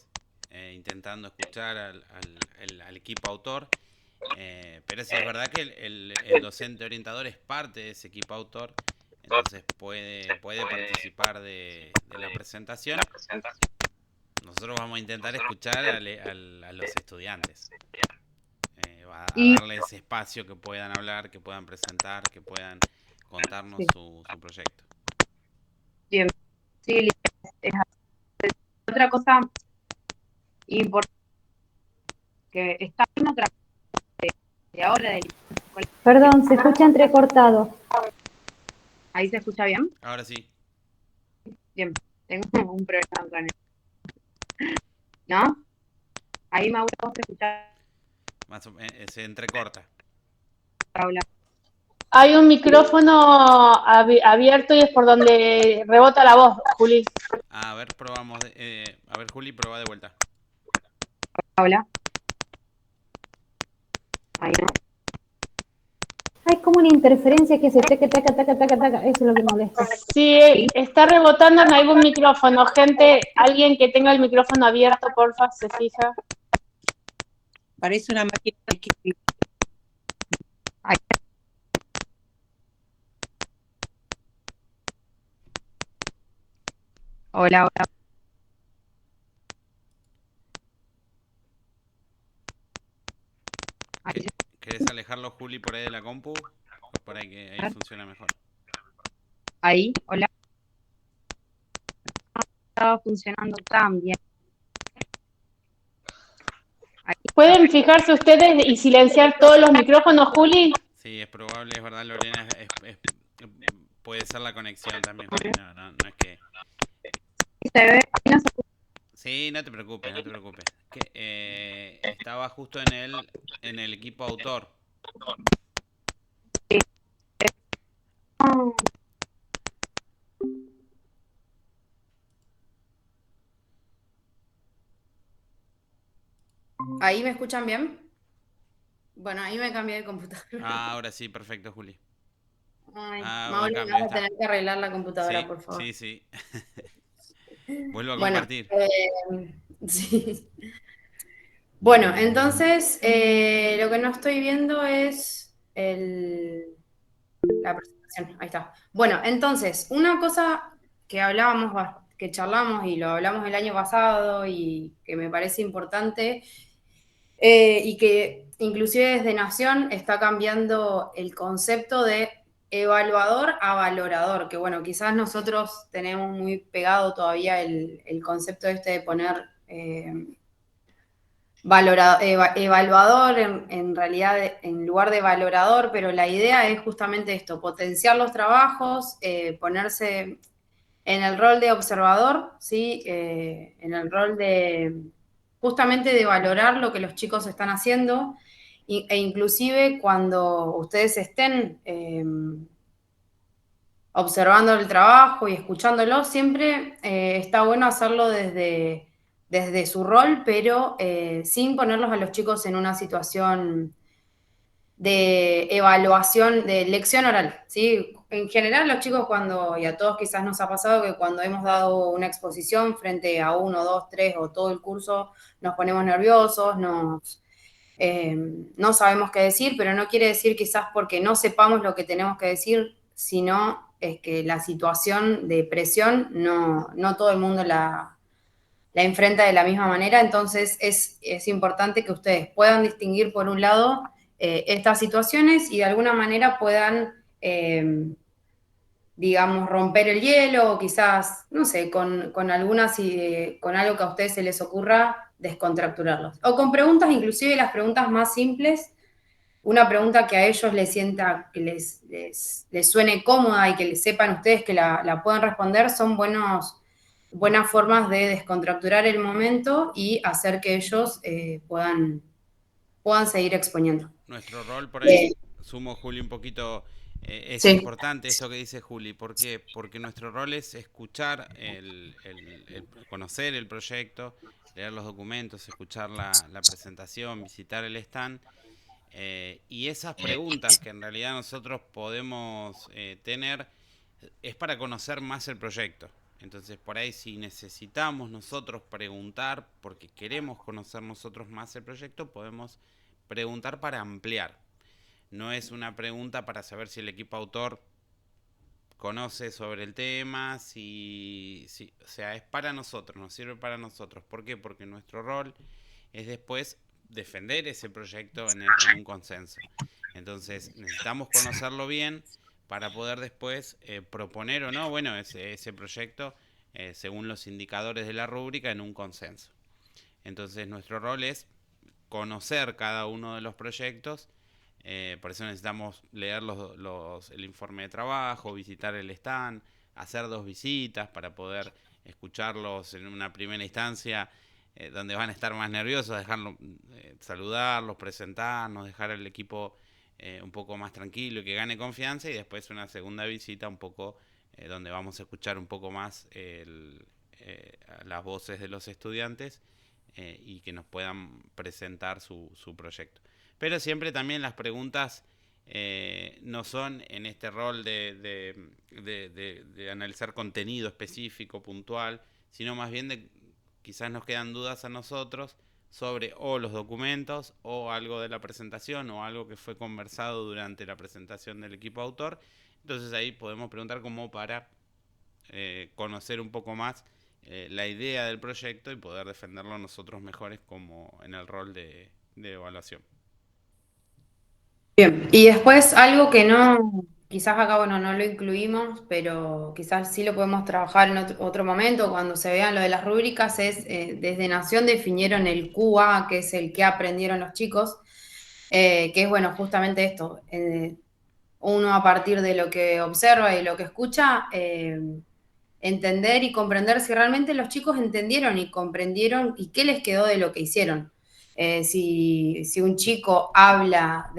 intentando escuchar al equipo autor, pero sí es verdad que el docente orientador es parte de ese equipo autor, entonces puede participar de la presentación. Nosotros vamos a intentar escuchar a los estudiantes, a Y darle ese espacio que puedan hablar, que puedan presentar, que puedan contarnos sí, su proyecto. bien, sí, es así. Otra cosa importante que está en otra de ahora del Perdón, se escucha entrecortado. ahí se escucha bien. Ahora sí, Bien, tengo un problema con eso, ¿no? Ahí Mauro, vos te escuchás se entrecorta. hablar. Hay un micrófono abierto y es por donde rebota la voz, Juli. A ver, probamos. A ver, Juli, prueba de vuelta. Habla. Ahí no. Hay como una interferencia que se taca, taca, taca, taca, taca. Eso es lo que molesta. Si está rebotando en algún micrófono, gente, alguien que tenga el micrófono abierto, porfa, se fija. Parece una máquina de escribir. Ahí. Hola, hola. Ahí se- ¿Querés alejarlo, Juli, por ahí de la compu? Por ahí que ahí funciona mejor. ahí, hola. Estaba funcionando tan bien. Ahí. ¿Pueden fijarse ustedes y silenciar todos los micrófonos, Juli? Sí, es probable, es verdad, Lorena. Puede ser la conexión también, Juli. No es que. Se ve, ahí no se escucha. Sí, no te preocupes, no te preocupes. Estaba justo en el equipo autor. ¿Ahí me escuchan bien? Bueno, ahí me cambié de computadora. Ah, ahora sí, perfecto, Juli. Ay, Ah, buen Mauro, me cambio, ahí vas a está. tener que arreglar la computadora, Sí, por favor. sí, sí. Vuelvo a Bueno, compartir. sí. Bueno, entonces lo que no estoy viendo es la presentación. Ahí está. Bueno, entonces, una cosa que hablábamos, que charlamos y lo hablamos el año pasado y que me parece importante y que inclusive desde Nación está cambiando el concepto de evaluador a valorador, que bueno, quizás nosotros tenemos muy pegado todavía el concepto este de poner evaluador en realidad en lugar de valorador, pero la idea es justamente esto, potenciar los trabajos, ponerse en el rol de observador, ¿sí? En el rol de justamente de valorar lo que los chicos están haciendo e inclusive cuando ustedes estén observando el trabajo y escuchándolo, siempre está bueno hacerlo desde su rol, pero sin ponerlos a los chicos en una situación de evaluación, de lección oral, ¿sí? En general los chicos cuando, y a todos quizás nos ha pasado que cuando hemos dado una exposición frente a uno, dos, tres o todo el curso, nos ponemos nerviosos, no sabemos qué decir, pero no quiere decir quizás porque no sepamos lo que tenemos que decir, sino es que la situación de presión no todo el mundo la enfrenta de la misma manera, entonces es importante que ustedes puedan distinguir por un lado estas situaciones y de alguna manera puedan, digamos, romper el hielo o quizás, no sé, con algo que a ustedes se les ocurra, descontracturarlos. O con preguntas, inclusive las preguntas más simples, una pregunta que a ellos les sienta, que les suene cómoda y que sepan ustedes que la pueden responder, son buenas formas de descontracturar el momento y hacer que ellos puedan seguir exponiendo. Nuestro rol por ahí, sumo Juli un poquito, Es Sí, importante esto que dice Juli. ¿Por qué? Porque nuestro rol es escuchar, conocer el proyecto, leer los documentos, escuchar la presentación, visitar el stand. Y esas preguntas que en realidad nosotros podemos tener es para conocer más el proyecto. Entonces, por ahí si necesitamos nosotros preguntar, porque queremos conocer nosotros más el proyecto, podemos preguntar para ampliar. No es una pregunta para saber si el equipo autor conoce sobre el tema, o sea, es para nosotros, nos sirve para nosotros. ¿Por qué? Porque nuestro rol es después defender ese proyecto en un consenso. Entonces, necesitamos conocerlo bien para poder después proponer o no, bueno, ese proyecto según los indicadores de la rúbrica en un consenso. Entonces, nuestro rol es conocer cada uno de los proyectos. Por eso necesitamos leer el informe de trabajo, visitar el stand, hacer 2 visitas para poder escucharlos en una primera instancia, donde van a estar más nerviosos, saludarlos, presentarnos, dejar al equipo un poco más tranquilo y que gane confianza, y después una segunda visita un poco donde vamos a escuchar un poco más las voces de los estudiantes y que nos puedan presentar su proyecto. Pero siempre también las preguntas no son en este rol de analizar contenido específico, puntual, sino más bien quizás nos quedan dudas a nosotros sobre o los documentos o algo de la presentación o algo que fue conversado durante la presentación del equipo autor. Entonces ahí podemos preguntar como para conocer un poco más la idea del proyecto y poder defenderlo nosotros mejores como en el rol de evaluación. bien. Y después algo que no, quizás acá, bueno, no lo incluimos, pero quizás sí lo podemos trabajar en otro momento, cuando se vean lo de las rúbricas, es desde Nación definieron el QA, que es el que aprendieron los chicos, que es, bueno, justamente esto, uno a partir de lo que observa y lo que escucha, entender y comprender si realmente los chicos entendieron y comprendieron y qué les quedó de lo que hicieron. Si un chico habla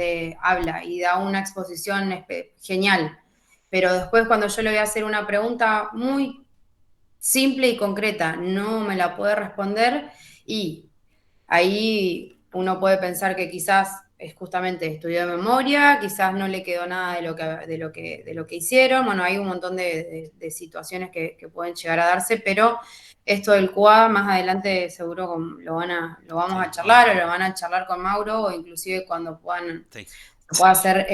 y da una exposición genial, pero después cuando yo le voy a hacer una pregunta muy simple y concreta, no me la puede responder, y ahí uno puede pensar que quizás es justamente estudió de memoria, quizás no le quedó nada de lo que hicieron. Bueno, hay un montón de situaciones que pueden llegar a darse, pero esto del QA más adelante seguro lo vamos a charlar, o lo van a charlar con Mauro, o inclusive cuando se pueda hacer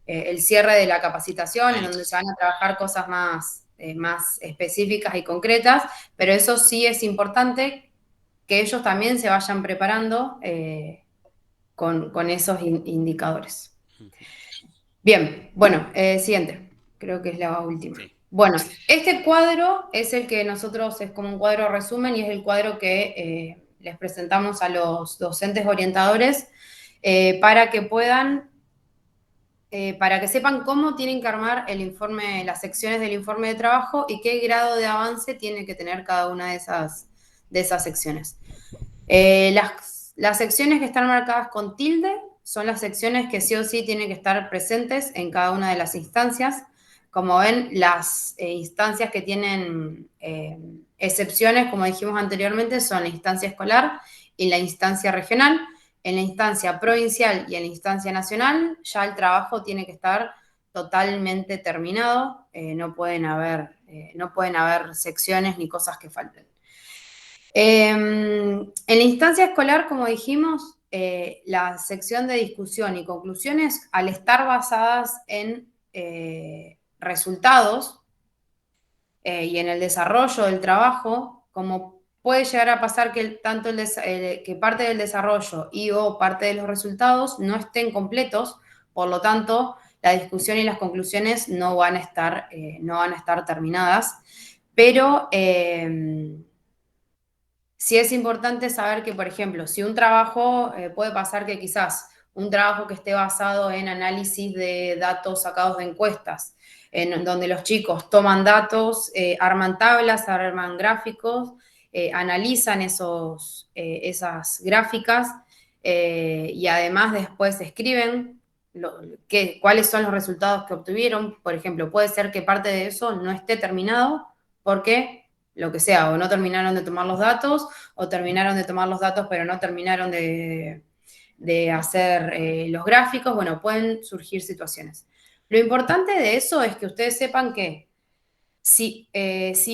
el cierre de la capacitación, en donde se van a trabajar cosas más específicas y concretas, pero eso sí es importante que ellos también se vayan preparando con esos indicadores. Bien, bueno, siguiente, creo que es la última. Sí. Bueno, este cuadro es el que nosotros, es como un cuadro resumen, y es el cuadro que les presentamos a los docentes orientadores para que puedan, para que sepan cómo tienen que armar el informe, las secciones del informe de trabajo y qué grado de avance tiene que tener cada una de esas secciones. Las secciones que están marcadas con tilde son las secciones que sí o sí tienen que estar presentes en cada una de las instancias. Como ven, las instancias que tienen excepciones, como dijimos anteriormente, son la instancia escolar y la instancia regional. En la instancia provincial y en la instancia nacional, ya el trabajo tiene que estar totalmente terminado. No pueden haber secciones ni cosas que falten. En la instancia escolar, como dijimos, la sección de discusión y conclusiones, al estar basadas en resultados y en el desarrollo del trabajo, como puede llegar a pasar que que parte del desarrollo y o parte de los resultados no estén completos, por lo tanto, la discusión y las conclusiones no van a estar terminadas, pero sí es importante saber que, por ejemplo, si un trabajo, puede pasar que quizás un trabajo que esté basado en análisis de datos sacados de encuestas, en donde los chicos toman datos, arman tablas, arman gráficos, analizan esas gráficas y además después escriben cuáles son los resultados que obtuvieron. Por ejemplo, puede ser que parte de eso no esté terminado porque lo que sea, o no terminaron de tomar los datos, o terminaron de tomar los datos pero no terminaron de hacer los gráficos. Bueno, pueden surgir situaciones. Lo importante de eso es que ustedes sepan que si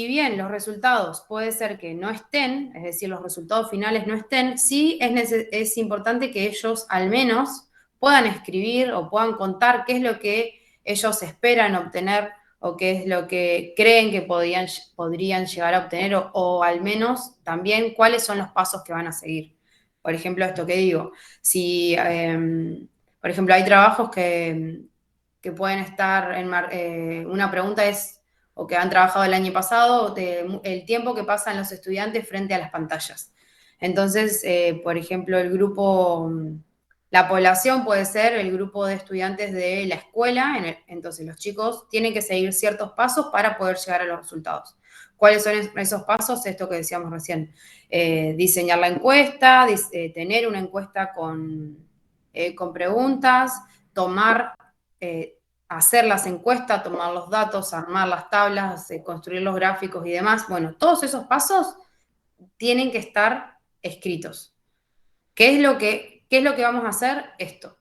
bien los resultados puede ser que no estén, es decir, los resultados finales no estén, sí es importante que ellos al menos puedan escribir o puedan contar qué es lo que ellos esperan obtener o qué es lo que creen que podrían llegar a obtener o al menos también cuáles son los pasos que van a seguir. Por ejemplo, esto que digo, si, por ejemplo, hay trabajos que pueden estar una pregunta es, o que han trabajado el año pasado, el tiempo que pasan los estudiantes frente a las pantallas. Entonces, por ejemplo, la población puede ser el grupo de estudiantes de la escuela, entonces los chicos tienen que seguir ciertos pasos para poder llegar a los resultados. ¿Cuáles son esos pasos? Esto que decíamos recién, diseñar la encuesta, tener una encuesta con preguntas, hacer las encuestas, tomar los datos, armar las tablas, construir los gráficos y demás. Bueno, todos esos pasos tienen que estar escritos. ¿Qué es lo que vamos a hacer? Esto.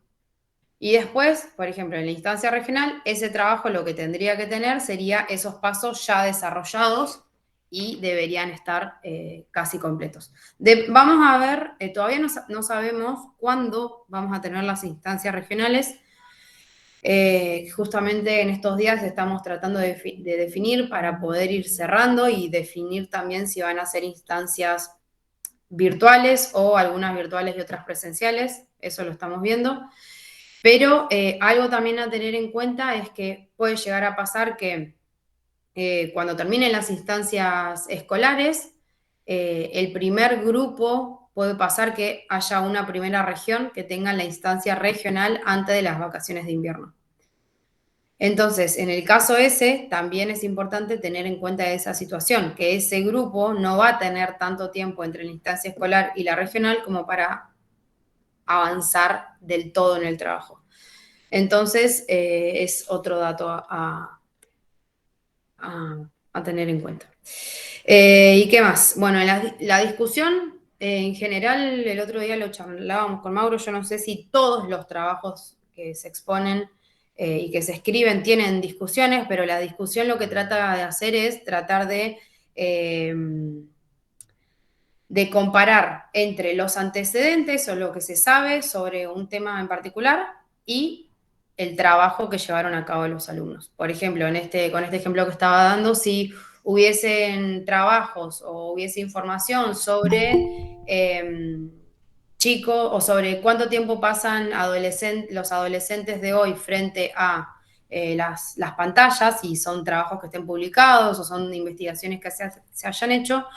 Y después, por ejemplo, en la instancia regional, ese trabajo lo que tendría que tener sería esos pasos ya desarrollados y deberían estar casi completos. Vamos a ver, todavía no sabemos cuándo vamos a tener las instancias regionales. Justamente en estos días estamos tratando de definir para poder ir cerrando y definir también si van a ser instancias virtuales o algunas virtuales y otras presenciales, eso lo estamos viendo. Pero algo también a tener en cuenta es que puede llegar a pasar que cuando terminen las instancias escolares, el primer grupo puede pasar que haya una primera región que tenga la instancia regional antes de las vacaciones de invierno. Entonces, en el caso ese, también es importante tener en cuenta esa situación, que ese grupo no va a tener tanto tiempo entre la instancia escolar y la regional como para avanzar del todo en el trabajo. Entonces, es otro dato a tener en cuenta. ¿Y qué más? Bueno, la discusión, en general, el otro día lo charlábamos con Mauro, yo no sé si todos los trabajos que se exponen y que se escriben tienen discusiones, pero la discusión lo que trata de hacer es tratar de comparar entre los antecedentes o lo que se sabe sobre un tema en particular y el trabajo que llevaron a cabo los alumnos. Por ejemplo, con este ejemplo que estaba dando, si hubiesen trabajos o hubiese información sobre chicos o sobre cuánto tiempo pasan los adolescentes de hoy frente a las pantallas, y son trabajos que estén publicados o son investigaciones que se hayan hecho,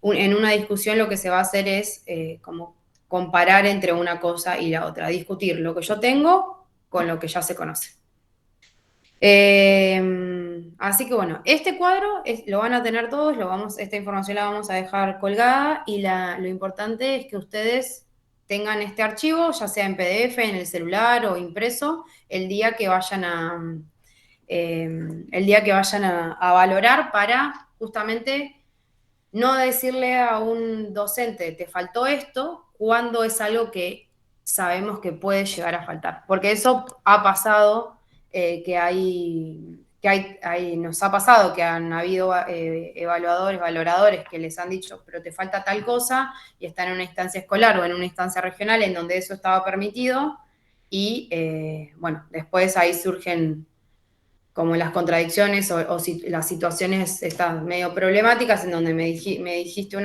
en una discusión lo que se va a hacer es como comparar entre una cosa y la otra, discutir lo que yo tengo con lo que ya se conoce. Así que bueno, este cuadro lo van a tener todos, esta información la vamos a dejar colgada y lo importante es que ustedes tengan este archivo, ya sea en PDF, en el celular o impreso, el día que vayan a valorar, para justamente no decirle a un docente, te faltó esto, cuando es algo que sabemos que puede llegar a faltar. Porque eso ha pasado, nos ha pasado que han habido valoradores que les han dicho, pero te falta tal cosa, y están en una instancia escolar o en una instancia regional en donde eso estaba permitido, y bueno, después ahí surgen como las contradicciones o las situaciones están medio problemáticas en donde me dijeron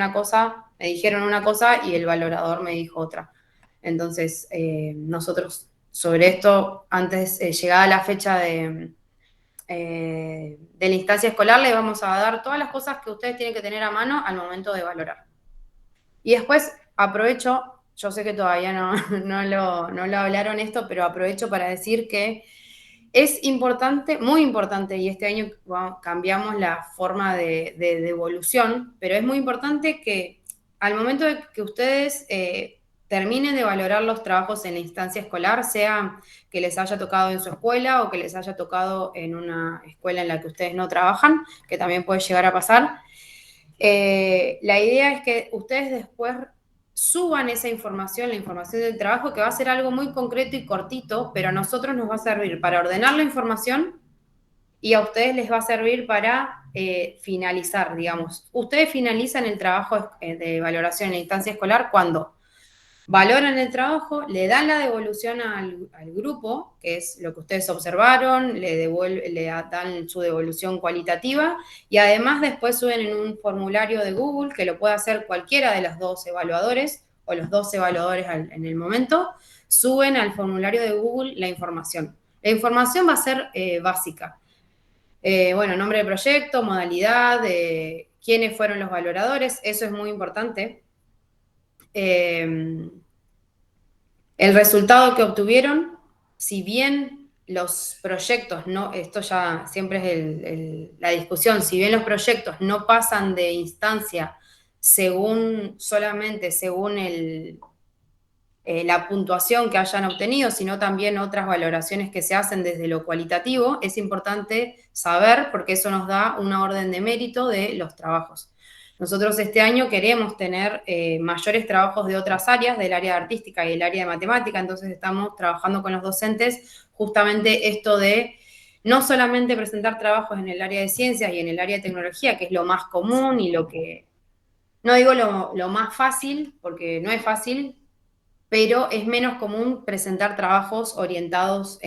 una cosa y el valorador me dijo otra. Entonces, nosotros sobre esto, antes, llegada la fecha de la instancia escolar, le vamos a dar todas las cosas que ustedes tienen que tener a mano al momento de valorar. Y después aprovecho, yo sé que todavía no lo hablaron esto, pero aprovecho para decir que es importante, muy importante, y este año cambiamos la forma de devolución, pero es muy importante que al momento de que ustedes terminen de valorar los trabajos en la instancia escolar, sea que les haya tocado en su escuela o que les haya tocado en una escuela en la que ustedes no trabajan, que también puede llegar a pasar. La idea es que ustedes después suban esa información, la información del trabajo, que va a ser algo muy concreto y cortito, pero a nosotros nos va a servir para ordenar la información y a ustedes les va a servir para finalizar, digamos. Ustedes finalizan el trabajo de valoración en la instancia escolar cuando valoran el trabajo, le dan la devolución al grupo, que es lo que ustedes observaron, le dan su devolución cualitativa y además después suben en un formulario de Google, que lo puede hacer cualquiera de los dos evaluadores o los dos evaluadores en el momento, suben al formulario de Google la información. La información va a ser básica. Bueno, nombre del proyecto, modalidad, quiénes fueron los valoradores, eso es muy importante. El resultado que obtuvieron, si bien los proyectos, no, esto ya siempre es la discusión, si bien los proyectos no pasan de instancia solamente según la puntuación que hayan obtenido, sino también otras valoraciones que se hacen desde lo cualitativo, es importante saber porque eso nos da una orden de mérito de los trabajos. Nosotros este año queremos tener mayores trabajos de otras áreas, del área artística y del área de matemática, entonces estamos trabajando con los docentes justamente esto de no solamente presentar trabajos en el área de ciencias y en el área de tecnología, que es lo más común y lo que, no digo lo más fácil, porque no es fácil, pero es menos común presentar trabajos orientados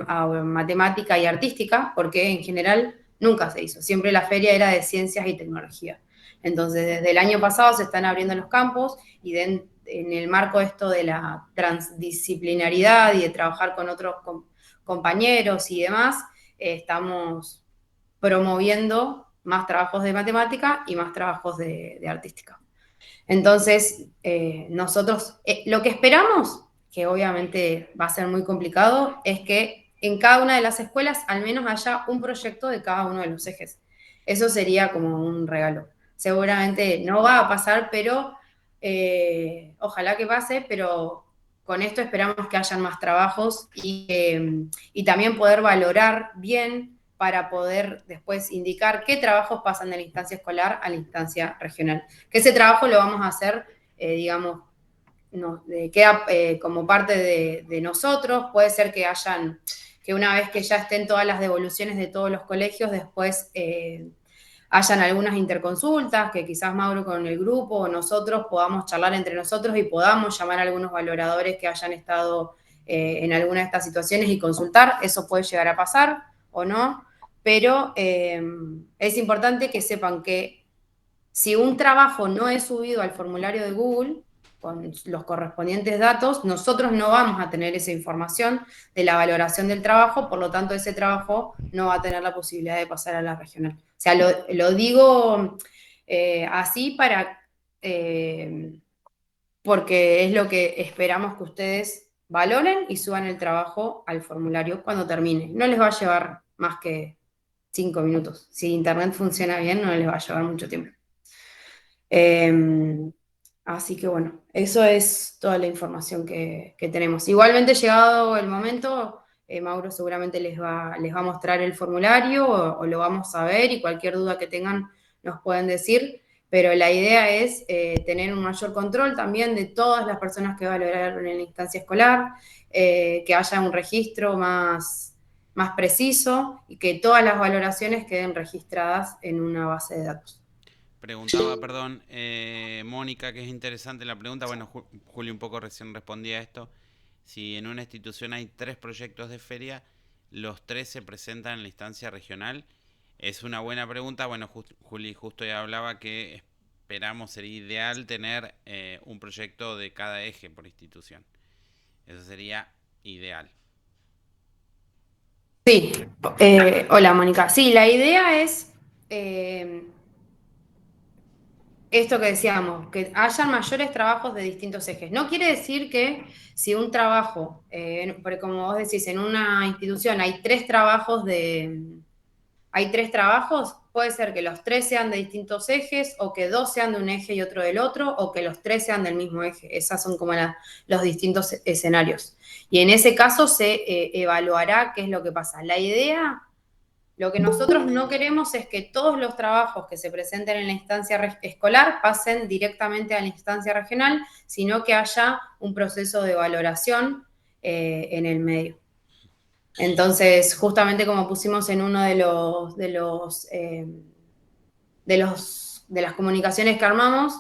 a matemática y artística, porque en general nunca se hizo. Siempre la feria era de ciencias y tecnología. Entonces, desde el año pasado se están abriendo los campos y en el marco de esto de la transdisciplinaridad y de trabajar con otros compañeros y demás, estamos promoviendo más trabajos de matemática y más trabajos de artística. Entonces, nosotros lo que esperamos, que obviamente va a ser muy complicado, es que en cada una de las escuelas al menos haya un proyecto de cada uno de los ejes. Eso sería como un regalo. Seguramente no va a pasar, pero ojalá que pase, pero con esto esperamos que hayan más trabajos y también poder valorar bien para poder después indicar qué trabajos pasan de la instancia escolar a la instancia regional. Que ese trabajo lo vamos a hacer, digamos, queda como parte de nosotros. Puede ser que una vez que ya estén todas las devoluciones de todos los colegios, después hayan algunas interconsultas, que quizás Mauro con el grupo o nosotros podamos charlar entre nosotros y podamos llamar a algunos valoradores que hayan estado en alguna de estas situaciones y consultar. Eso puede llegar a pasar o no, pero es importante que sepan que si un trabajo no es subido al formulario de Google con los correspondientes datos, nosotros no vamos a tener esa información de la valoración del trabajo, por lo tanto ese trabajo no va a tener la posibilidad de pasar a la regional. O sea, lo digo así porque es lo que esperamos que ustedes valoren y suban el trabajo al formulario cuando termine. No les va a llevar más que 5 minutos. Si internet funciona bien, no les va a llevar mucho tiempo. Así que bueno, eso es toda la información que tenemos. Igualmente, llegado el momento, Mauro seguramente les va a mostrar el formulario o lo vamos a ver y cualquier duda que tengan nos pueden decir, pero la idea es tener un mayor control también de todas las personas que valoraron en la instancia escolar, que haya un registro más preciso y que todas las valoraciones queden registradas en una base de datos. Preguntaba, perdón, Mónica, que es interesante la pregunta. Bueno, Julio un poco recién respondía a esto. Si en una institución hay 3 proyectos de feria, los 3 se presentan en la instancia regional. Es una buena pregunta. Bueno, Juli justo ya hablaba que esperamos, sería ideal tener un proyecto de cada eje por institución. Eso sería ideal. Sí, hola Mónica. Sí, la idea es esto que decíamos, que hayan mayores trabajos de distintos ejes. No quiere decir que si un trabajo, porque como vos decís, en una institución hay 3 trabajos puede ser que los 3 sean de distintos ejes, o que 2 sean de un eje y otro del otro, o que los 3 sean del mismo eje. Esas son como los distintos escenarios. Y en ese caso se evaluará qué es lo que pasa. La idea, lo que nosotros no queremos es que todos los trabajos que se presenten en la instancia escolar pasen directamente a la instancia regional, sino que haya un proceso de valoración en el medio. Entonces, justamente como pusimos en uno de las comunicaciones que armamos,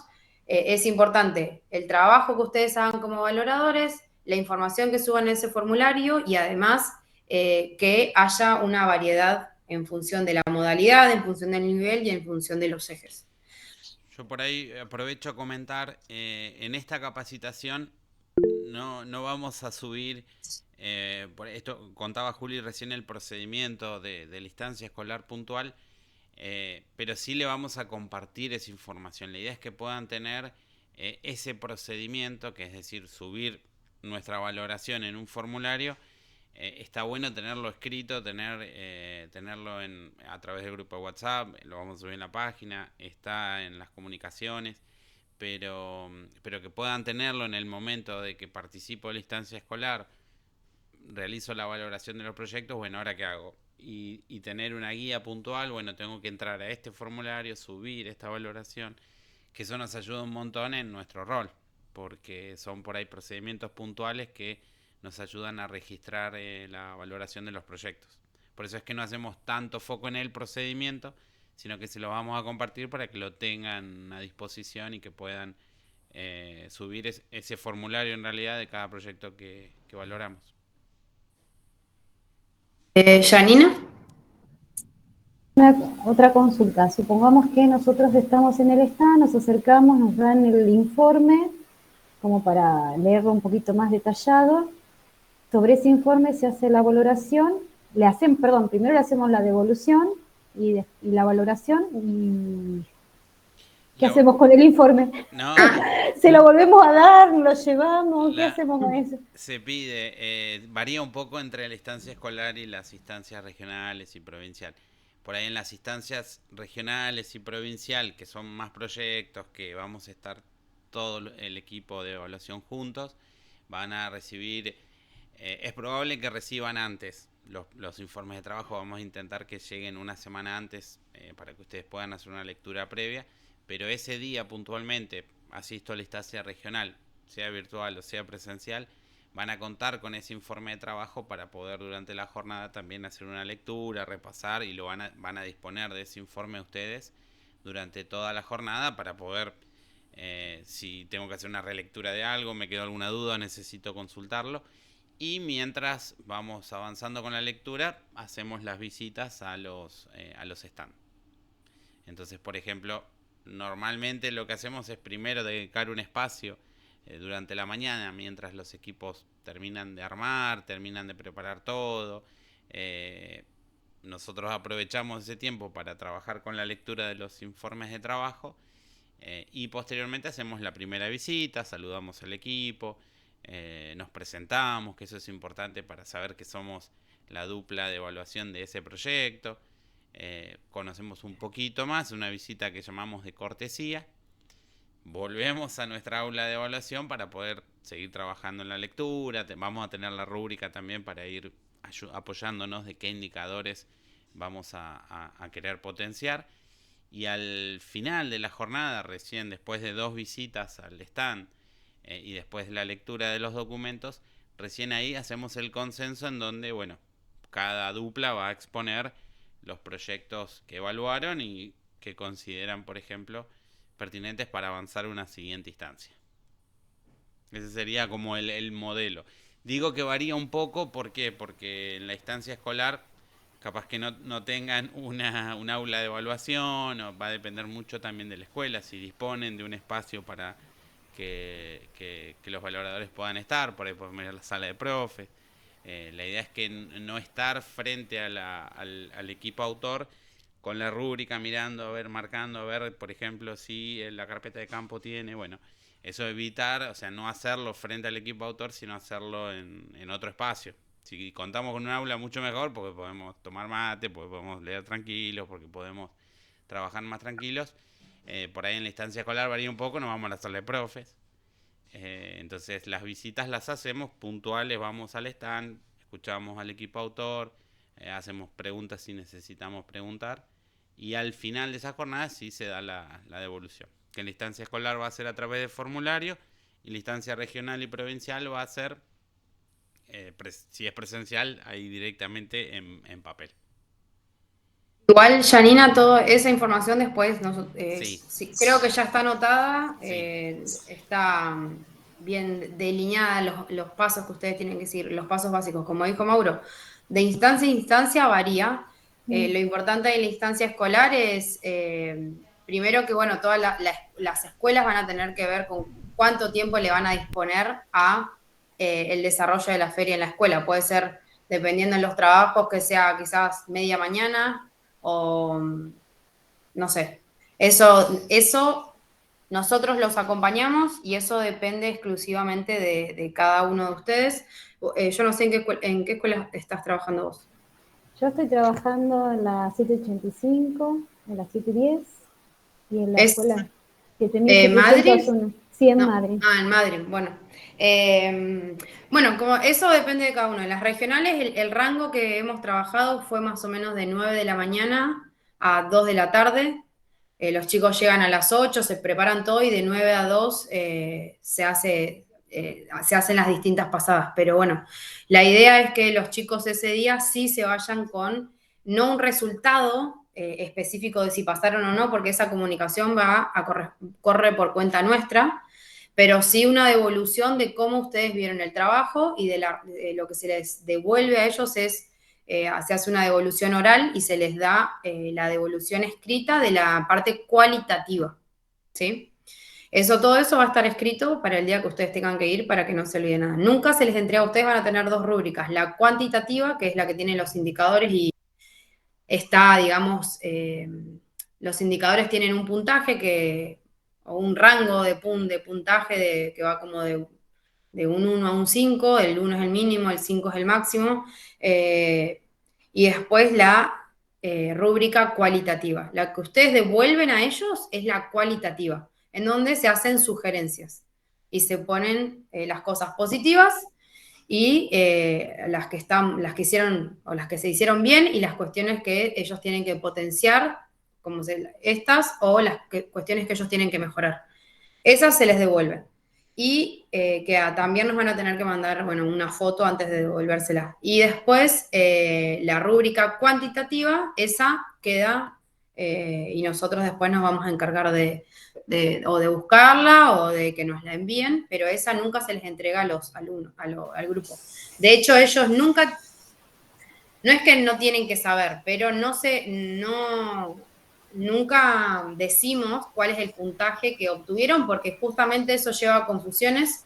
es importante el trabajo que ustedes hagan como valoradores, la información que suban en ese formulario y además que haya una variedad en función de la modalidad, en función del nivel y en función de los ejes. Yo por ahí aprovecho a comentar, en esta capacitación no vamos a subir, por esto contaba Juli recién el procedimiento de la instancia escolar puntual, pero sí le vamos a compartir esa información. La idea es que puedan tener ese procedimiento, que es decir, subir nuestra valoración en un formulario. Está bueno tenerlo escrito, tenerlo a través del grupo de WhatsApp, lo vamos a subir en la página, está en las comunicaciones, pero que puedan tenerlo en el momento de que participo de la instancia escolar, realizo la valoración de los proyectos, bueno, ¿ahora qué hago? Y tener una guía puntual, bueno, tengo que entrar a este formulario, subir esta valoración, que eso nos ayuda un montón en nuestro rol, porque son por ahí procedimientos puntuales que nos ayudan a registrar la valoración de los proyectos. Por eso es que no hacemos tanto foco en el procedimiento, sino que se lo vamos a compartir para que lo tengan a disposición y que puedan subir ese formulario en realidad de cada proyecto que valoramos. ¿Janina? Otra consulta. Supongamos que nosotros estamos en el stand, nos acercamos, nos dan el informe, como para leerlo un poquito más detallado. Sobre ese informe se hace la valoración, primero le hacemos la devolución y la valoración, y ¿qué hacemos con el informe? No, ¿Se lo volvemos a dar? ¿Lo llevamos? ¿Qué hacemos con eso? se pide, varía un poco entre la instancia escolar y las instancias regionales y provincial. Por ahí en las instancias regionales y provincial, que son más proyectos, que vamos a estar todo el equipo de evaluación juntos, van a recibir, es probable que reciban antes los informes de trabajo. Vamos a intentar que lleguen una semana antes para que ustedes puedan hacer una lectura previa, pero ese día puntualmente, asisto a la instancia regional, sea virtual o sea presencial, van a contar con ese informe de trabajo para poder durante la jornada también hacer una lectura, repasar, y lo van a disponer de ese informe ustedes durante toda la jornada para poder, si tengo que hacer una relectura de algo, me quedó alguna duda, necesito consultarlo. Y mientras vamos avanzando con la lectura, hacemos las visitas a los stands. Entonces, por ejemplo, normalmente lo que hacemos es primero dedicar un espacio durante la mañana, mientras los equipos terminan de armar, terminan de preparar todo. Nosotros aprovechamos ese tiempo para trabajar con la lectura de los informes de trabajo, y posteriormente hacemos la primera visita, saludamos al equipo, nos presentamos, que eso es importante para saber que somos la dupla de evaluación de ese proyecto. Conocemos un poquito más, una visita que llamamos de cortesía. Volvemos a nuestra aula de evaluación para poder seguir trabajando en la lectura. Vamos a tener la rúbrica también para ir apoyándonos de qué indicadores vamos a querer potenciar. Y al final de la jornada, recién después de 2 visitas al stand y después de la lectura de los documentos, recién ahí hacemos el consenso en donde, bueno, cada dupla va a exponer los proyectos que evaluaron y que consideran, por ejemplo, pertinentes para avanzar a una siguiente instancia. Ese sería como el modelo. Digo que varía un poco, ¿por qué? Porque en la instancia escolar capaz que no tengan un aula de evaluación, o va a depender mucho también de la escuela, si disponen de un espacio para que los valoradores puedan estar, por ahí podemos ir a la sala de profes. La idea es que no estar frente al equipo autor con la rúbrica mirando, a ver, marcando, a ver, por ejemplo, si la carpeta de campo tiene, bueno, eso evitar, o sea, no hacerlo frente al equipo autor, sino hacerlo en otro espacio. Si contamos con un aula, mucho mejor, porque podemos tomar mate, porque podemos leer tranquilos, porque podemos trabajar más tranquilos. Por ahí en la instancia escolar varía un poco, nos vamos a la sala de profes. Entonces las visitas las hacemos puntuales, vamos al stand, escuchamos al equipo autor, hacemos preguntas si necesitamos preguntar, y al final de esa jornada sí se da la devolución. Que en la instancia escolar va a ser a través de formulario, y la instancia regional y provincial va a ser, si es presencial, ahí directamente en papel. Igual, Janina, toda esa información después, Sí. sí, creo que ya está anotada, Sí. está bien delineada los pasos que ustedes tienen que seguir, los pasos básicos. Como dijo Mauro, de instancia a instancia varía. Lo importante de la instancia escolar es, primero que, bueno, todas las escuelas van a tener que ver con cuánto tiempo le van a disponer a el desarrollo de la feria en la escuela. Puede ser, dependiendo de los trabajos, que sea quizás media mañana, o no sé, eso nosotros los acompañamos y eso depende exclusivamente de cada uno de ustedes. Yo no sé en qué escuela estás trabajando vos. Yo estoy trabajando en la 785, en la 710 y en la ¿Es escuela Madrid? 7701. Sí, en No. Madrid. Ah, en Madrid, bueno. Bueno, como eso depende de cada uno. En las regionales, el rango que hemos trabajado fue más o menos de 9 de la mañana a 2 de la tarde. Los chicos llegan a las 8, se preparan todo y de 9 a 2 se hacen las distintas pasadas. Pero bueno, la idea es que los chicos ese día sí se vayan con no un resultado específico de si pasaron o no, porque esa comunicación corre por cuenta nuestra, pero sí una devolución de cómo ustedes vieron el trabajo y de lo que se les devuelve a ellos es, se hace una devolución oral y se les da la devolución escrita de la parte cualitativa, ¿sí? Todo eso va a estar escrito para el día que ustedes tengan que ir para que no se olviden nada. Nunca se les entrega a ustedes, van a tener 2 rúbricas, la cuantitativa, que es la que tiene los indicadores y está, digamos, los indicadores tienen un puntaje o un rango de puntaje que va como de un 1 a un 5, el 1 es el mínimo, el 5 es el máximo, y después la rúbrica cualitativa. La que ustedes devuelven a ellos es la cualitativa, en donde se hacen sugerencias y se ponen las cosas positivas y las que hicieron o las que se hicieron bien y las cuestiones que ellos tienen que potenciar, como estas, o las cuestiones que ellos tienen que mejorar. Esas se les devuelven. Y que también nos van a tener que mandar, bueno, una foto antes de devolvérsela. Y después la rúbrica cuantitativa, esa queda y nosotros después nos vamos a encargar o de buscarla o de que nos la envíen, pero esa nunca se les entrega a los alumnos, al grupo. De hecho, ellos nunca, no es que no tienen que saber, pero nunca decimos cuál es el puntaje que obtuvieron, porque justamente eso lleva a confusiones,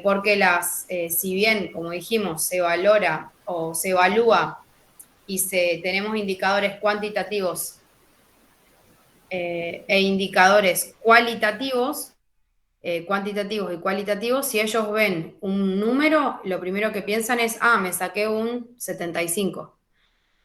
porque si bien, como dijimos, se valora o se evalúa y tenemos indicadores cuantitativos e indicadores cuantitativos y cualitativos, si ellos ven un número, lo primero que piensan es, me saqué un 75.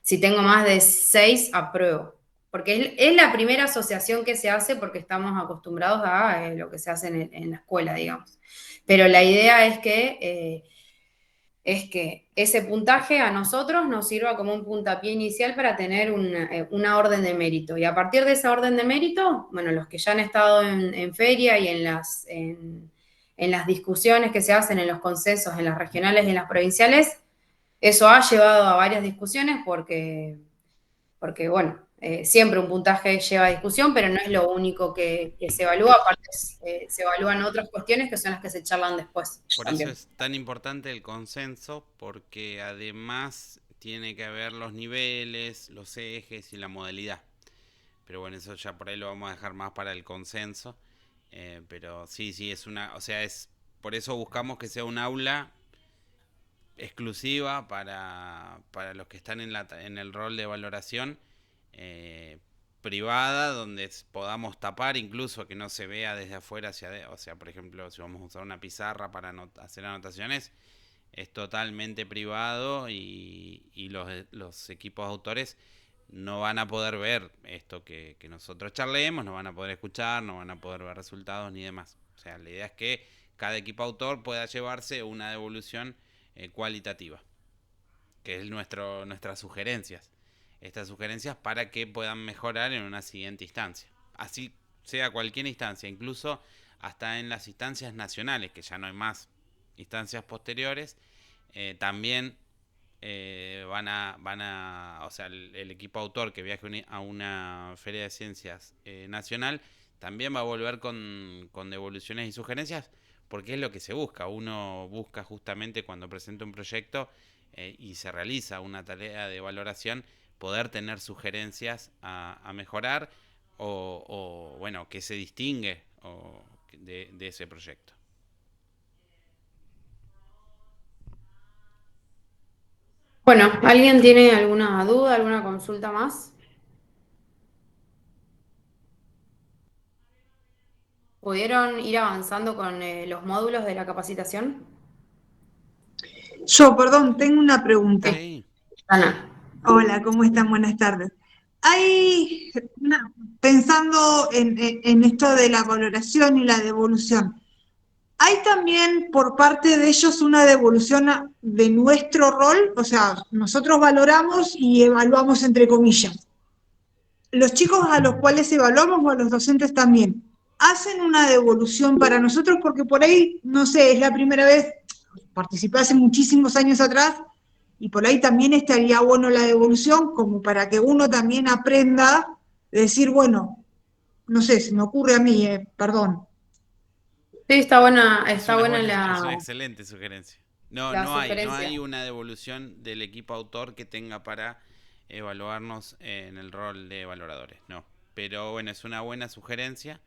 Si tengo más de 6, apruebo. Porque es la primera asociación que se hace porque estamos acostumbrados a lo que se hace en la escuela, digamos. Pero la idea es que ese puntaje a nosotros nos sirva como un puntapié inicial para tener una orden de mérito. Y a partir de esa orden de mérito, bueno, los que ya han estado en feria y en las discusiones que se hacen en los consensos, en las regionales y en las provinciales, eso ha llevado a varias discusiones porque bueno, siempre un puntaje lleva a discusión, pero no es lo único que se evalúa, aparte se evalúan otras cuestiones que son las que se charlan después. Por también. eso es tan importante el consenso, porque además tiene que haber los niveles, los ejes y la modalidad. Pero bueno, eso ya por ahí lo vamos a dejar más para el consenso. Pero sí, por eso buscamos que sea un aula exclusiva para los que están en el rol de valoración, privada, donde podamos tapar, incluso que no se vea desde afuera hacia adentro. O sea, por ejemplo, si vamos a usar una pizarra para hacer anotaciones, es totalmente privado, y los equipos autores no van a poder ver esto que nosotros charlemos, no van a poder escuchar, no van a poder ver resultados ni demás. O sea, la idea es que cada equipo autor pueda llevarse una devolución cualitativa, que es nuestras sugerencias. Estas sugerencias para que puedan mejorar en una siguiente instancia. Así sea cualquier instancia, incluso hasta en las instancias nacionales, que ya no hay más instancias posteriores, también o sea, el equipo autor que viaje a una feria de ciencias nacional también va a volver con devoluciones y sugerencias, porque es lo que se busca. Uno busca justamente cuando presenta un proyecto y se realiza una tarea de valoración, poder tener sugerencias a mejorar o bueno, que se distingue de ese proyecto. Bueno, ¿alguien tiene alguna duda, alguna consulta más? ¿Pudieron ir avanzando con los módulos de la capacitación? Yo, perdón, tengo una pregunta. Sí. Ana. Hola, ¿cómo están? Buenas tardes. Hay, pensando en esto de la valoración y la devolución, ¿hay también por parte de ellos una devolución de nuestro rol? O sea, nosotros valoramos y evaluamos entre comillas. Los chicos a los cuales evaluamos o a los docentes también, ¿hacen una devolución para nosotros? Porque por ahí, no sé, es la primera vez, participé hace muchísimos años atrás, y por ahí también estaría bueno la devolución, como para que uno también aprenda, decir, bueno, no sé, se me ocurre a mí, perdón. Sí, está buena Es una la excelente sugerencia. No, no sugerencia. hay una devolución del equipo autor que tenga para evaluarnos en el rol de valoradores, no. Pero bueno, es una buena sugerencia.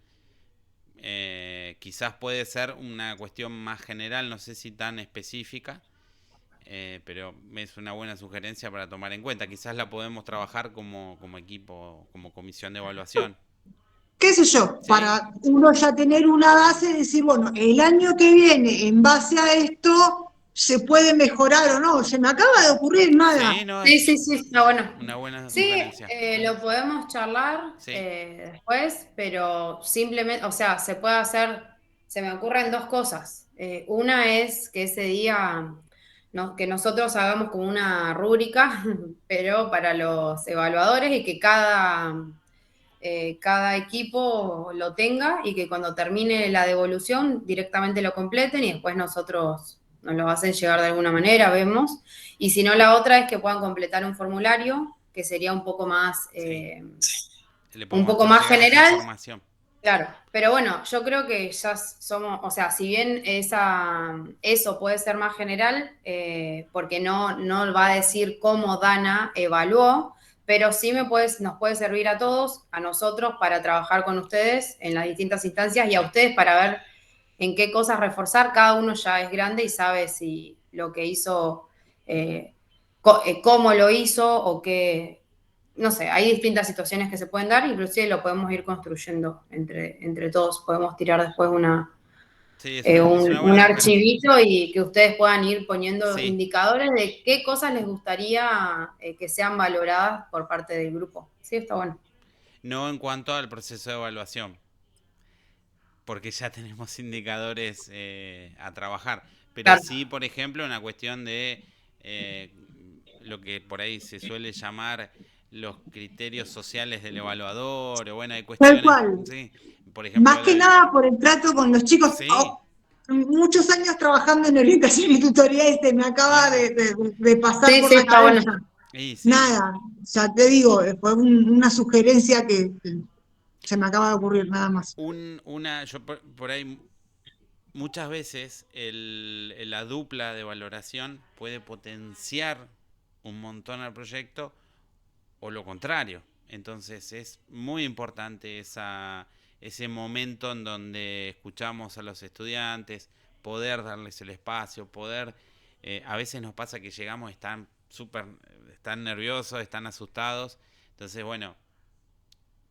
Quizás puede ser una cuestión más general, no sé si tan específica, pero es una buena sugerencia para tomar en cuenta. Quizás la podemos trabajar como equipo, como comisión de evaluación. ¿Qué sé yo? ¿Sí? Para uno ya tener una base y decir, bueno, el año que viene, en base a esto, se puede mejorar o no. Se me acaba de ocurrir nada. Sí, no, Sí, es sí, está bueno. una buena Sí, sugerencia. lo podemos charlar Sí. después, pero simplemente, o sea, se puede hacer, se me ocurren dos cosas. Una es que ese día que nosotros hagamos como una rúbrica, pero para los evaluadores y que cada equipo lo tenga y que cuando termine la devolución directamente lo completen y después nosotros nos lo hacen llegar de alguna manera, vemos. Y si no, la otra es que puedan completar un formulario que sería un poco más, Le un podemos poco hacer más llegar esa general. información. Claro, pero bueno, yo creo que ya somos, o sea, si bien eso puede ser más general, porque no va a decir cómo Dana evaluó, pero sí nos puede servir a todos, a nosotros, para trabajar con ustedes en las distintas instancias y a ustedes para ver en qué cosas reforzar. Cada uno ya es grande y sabe si lo que hizo, eh, cómo lo hizo o qué, no sé, hay distintas situaciones que se pueden dar, inclusive lo podemos ir construyendo entre todos. Podemos tirar después Sí, es una un buena sugerencia. archivito y que ustedes puedan ir poniendo Sí, indicadores de qué cosas les gustaría que sean valoradas por parte del grupo. Sí, está bueno. no en cuanto al proceso de evaluación, porque ya tenemos indicadores a trabajar, pero Claro. sí, por ejemplo, una cuestión de eh, lo que por ahí se suele llamar los criterios sociales del evaluador, o bueno, hay Tal cuestiones, cual. sí, por Más ejemplo, que nada por el trato con los chicos. sí, Muchos años trabajando en orientación y tutoría, me acaba claro, de pasar Sí, por sí, la está bueno. cabeza. y sí, Nada, ya te digo, fue una sugerencia que se me acaba de ocurrir, nada más. yo por ahí muchas veces la dupla de valoración puede potenciar un montón al proyecto o lo contrario. Entonces es muy importante ese momento en donde escuchamos a los estudiantes, poder darles el espacio, a veces nos pasa que llegamos, están nerviosos, están asustados. Entonces, bueno,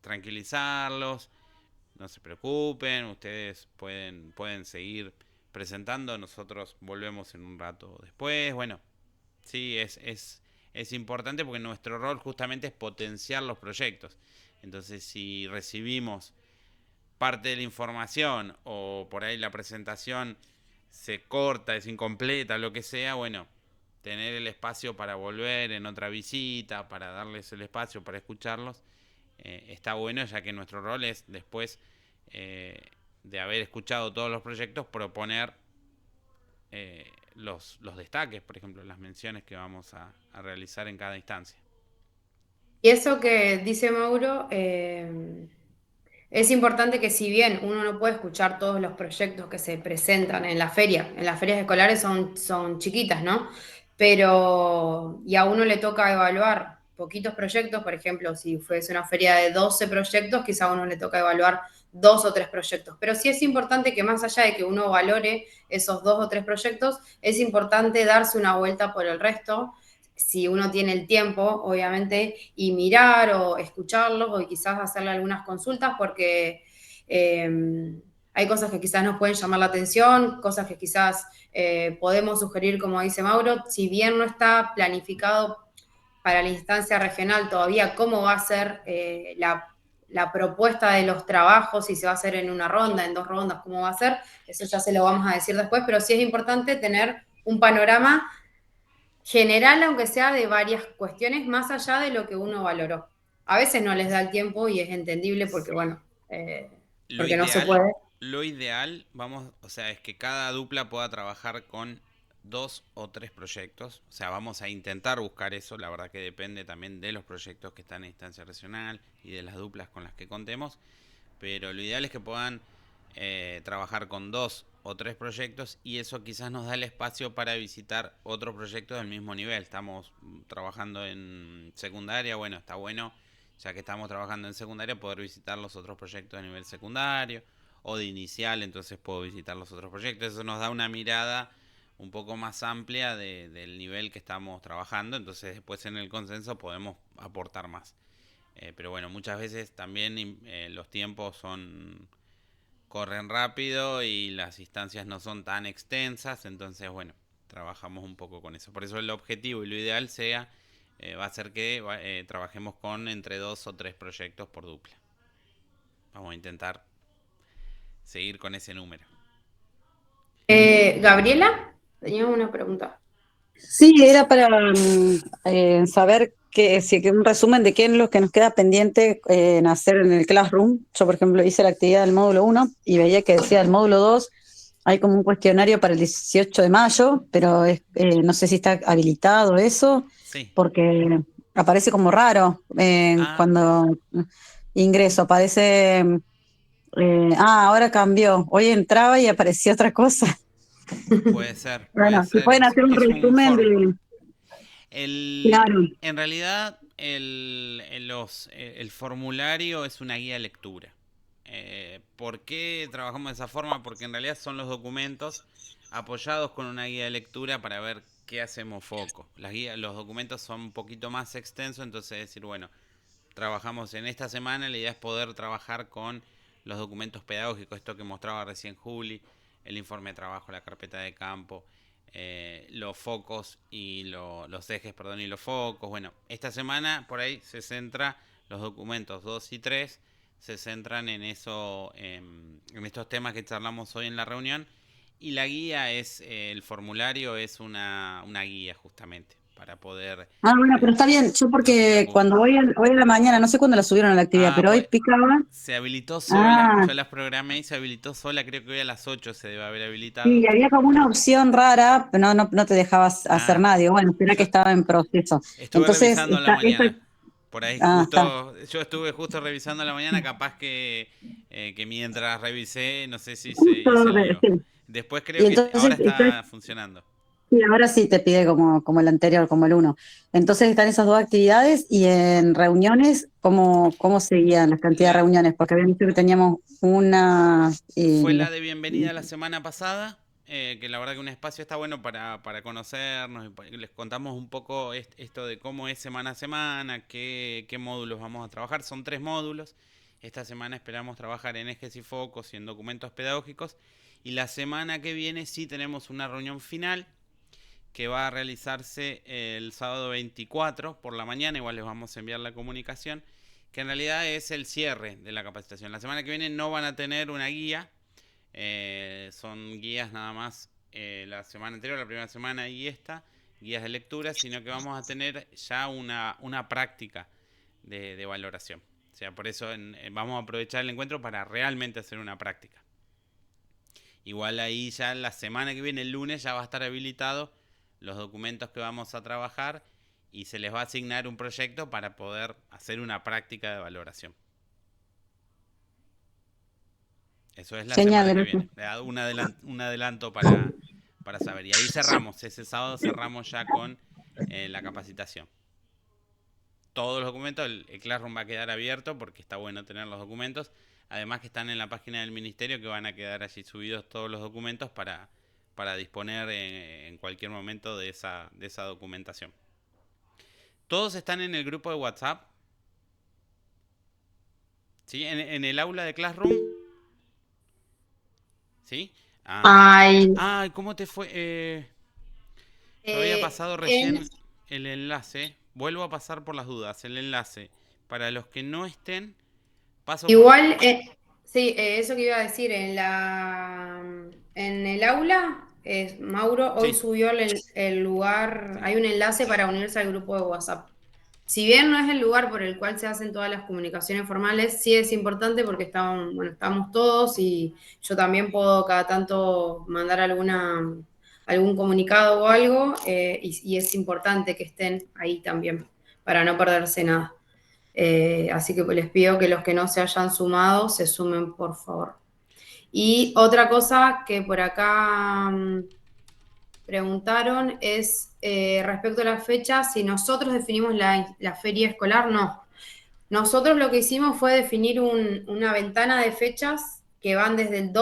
tranquilizarlos, no se preocupen, ustedes pueden seguir presentando, nosotros volvemos en un rato después. Bueno, sí, es es importante porque nuestro rol justamente es potenciar los proyectos. Entonces, si recibimos parte de la información o por ahí la presentación se corta, es incompleta, lo que sea, bueno, tener el espacio para volver en otra visita, para darles el espacio para escucharlos, está bueno, ya que nuestro rol es después de haber escuchado todos los proyectos, proponer los destaques, por ejemplo, las menciones que vamos a realizar en cada instancia. Y eso que dice Mauro, es importante que si bien uno no puede escuchar todos los proyectos que se presentan en la feria, en las ferias escolares son chiquitas, ¿no? Pero, y a uno le toca evaluar poquitos proyectos, por ejemplo, si fuese una feria de 12 proyectos, quizá a uno le toca evaluar 2 o 3 proyectos. Pero sí es importante que más allá de que uno valore esos 2 o 3 proyectos, es importante darse una vuelta por el resto, si uno tiene el tiempo, obviamente, y mirar o escucharlos o quizás hacerle algunas consultas porque hay cosas que quizás nos pueden llamar la atención, cosas que quizás podemos sugerir, como dice Mauro, si bien no está planificado para la instancia regional todavía cómo va a ser la propuesta de los trabajos, si se va a hacer en una ronda, en 2 rondas, cómo va a ser, eso ya se lo vamos a decir después, pero sí es importante tener un panorama general, aunque sea de varias cuestiones, más allá de lo que uno valoró. A veces no les da el tiempo y es entendible porque, bueno, porque no se puede. Lo ideal, o sea, es que cada dupla pueda trabajar con 2 o 3 proyectos. O sea, vamos a intentar buscar eso. La verdad que depende también de los proyectos que están en instancia regional y de las duplas con las que contemos. Pero lo ideal es que puedan trabajar con 2 o 3 proyectos y eso quizás nos da el espacio para visitar otros proyectos del mismo nivel. Estamos trabajando en secundaria, bueno, está bueno, ya que estamos trabajando en secundaria, poder visitar los otros proyectos de nivel secundario o de inicial, entonces puedo visitar los otros proyectos. Eso nos da una mirada un poco más amplia del nivel que estamos trabajando, entonces después en el consenso podemos aportar más. Pero bueno, muchas veces también los tiempos corren rápido y las instancias no son tan extensas, entonces bueno, trabajamos un poco con eso. Por eso el objetivo y lo ideal va a ser que trabajemos con entre 2 o 3 proyectos por dupla. Vamos a intentar seguir con ese número. Gabriela, tenía una pregunta. Sí, era para saber que un resumen de qué es lo que nos queda pendiente en hacer en el Classroom. Yo, por ejemplo, hice la actividad del módulo 1 y veía que decía el módulo 2, hay como un cuestionario para el 18 de mayo, pero no sé si está habilitado eso, Sí. porque aparece como raro cuando ingreso, aparece, ahora cambió, hoy entraba y aparecía otra cosa. Puede ser. Bueno, si pueden hacer un resumen de... Claro. En realidad, el formulario es una guía de lectura. ¿Por qué trabajamos de esa forma? Porque en realidad son los documentos apoyados con una guía de lectura para ver qué hacemos foco. Los documentos son un poquito más extensos, entonces decir, bueno, trabajamos en esta semana, la idea es poder trabajar con los documentos pedagógicos, esto que mostraba recién Juli, el informe de trabajo, la carpeta de campo, los focos y los ejes, y los focos. Bueno, esta semana por ahí se centra los documentos 2 y 3, se centran en eso, en estos temas que charlamos hoy en la reunión, y la guía el formulario es una guía justamente para poder... bueno, pero está bien, yo porque cuando hoy a la mañana, no sé cuándo la subieron a la actividad, pero hoy picaba... Se habilitó sola, yo las programé y se habilitó sola, creo que hoy a las 8 se debe haber habilitado. Sí, había como una opción rara, pero no te dejabas hacer nada, digo, bueno, será que estaba en proceso. Estuve revisando en la mañana, por ahí yo estuve justo revisando en la mañana, capaz que mientras revisé, no sé si se dio. Después creo que ahora está funcionando. Sí, ahora sí te pide como el anterior, como el 1. Entonces están esas 2 actividades y en reuniones, ¿cómo seguían las cantidades de reuniones? Porque habían dicho que teníamos una... Fue la de bienvenida la semana pasada, que la verdad que un espacio está bueno para conocernos, y les contamos un poco esto de cómo es semana a semana, qué módulos vamos a trabajar. Son 3 módulos. Esta semana esperamos trabajar en ejes y focos y en documentos pedagógicos. Y la semana que viene sí tenemos una reunión final, que va a realizarse el sábado 24 por la mañana, igual les vamos a enviar la comunicación, que en realidad es el cierre de la capacitación. La semana que viene no van a tener una guía, son guías nada más la semana anterior, la primera semana y esta, guías de lectura, sino que vamos a tener ya una práctica de valoración. O sea, por eso vamos a aprovechar el encuentro para realmente hacer una práctica. Igual ahí ya la semana que viene, el lunes, ya va a estar habilitado los documentos que vamos a trabajar y se les va a asignar un proyecto para poder hacer una práctica de valoración. Eso es la semana que viene. Un adelanto para saber. Y ahí cerramos, ese sábado cerramos ya con la capacitación. Todos los documentos, el Classroom va a quedar abierto porque está bueno tener los documentos. Además que están en la página del Ministerio, que van a quedar allí subidos todos los documentos para disponer en cualquier momento de esa documentación. ¿Todos están en el grupo de WhatsApp? ¿Sí? ¿En el aula de Classroom? ¿Sí? Ay, ¿cómo te fue? Yo había pasado recién el enlace. Vuelvo a pasar por las dudas. El enlace. Para los que no estén, paso igual, sí, eso que iba a decir, en el aula, Mauro hoy subió el lugar, hay un enlace para unirse al grupo de WhatsApp. Si bien no es el lugar por el cual se hacen todas las comunicaciones formales, sí es importante porque estamos todos y yo también puedo cada tanto mandar algún comunicado o algo y es importante que estén ahí también para no perderse nada. Así que les pido que los que no se hayan sumado se sumen, por favor. Y otra cosa que por acá preguntaron es respecto a la fecha, si nosotros definimos la feria escolar, no. Nosotros lo que hicimos fue definir una ventana de fechas que van desde el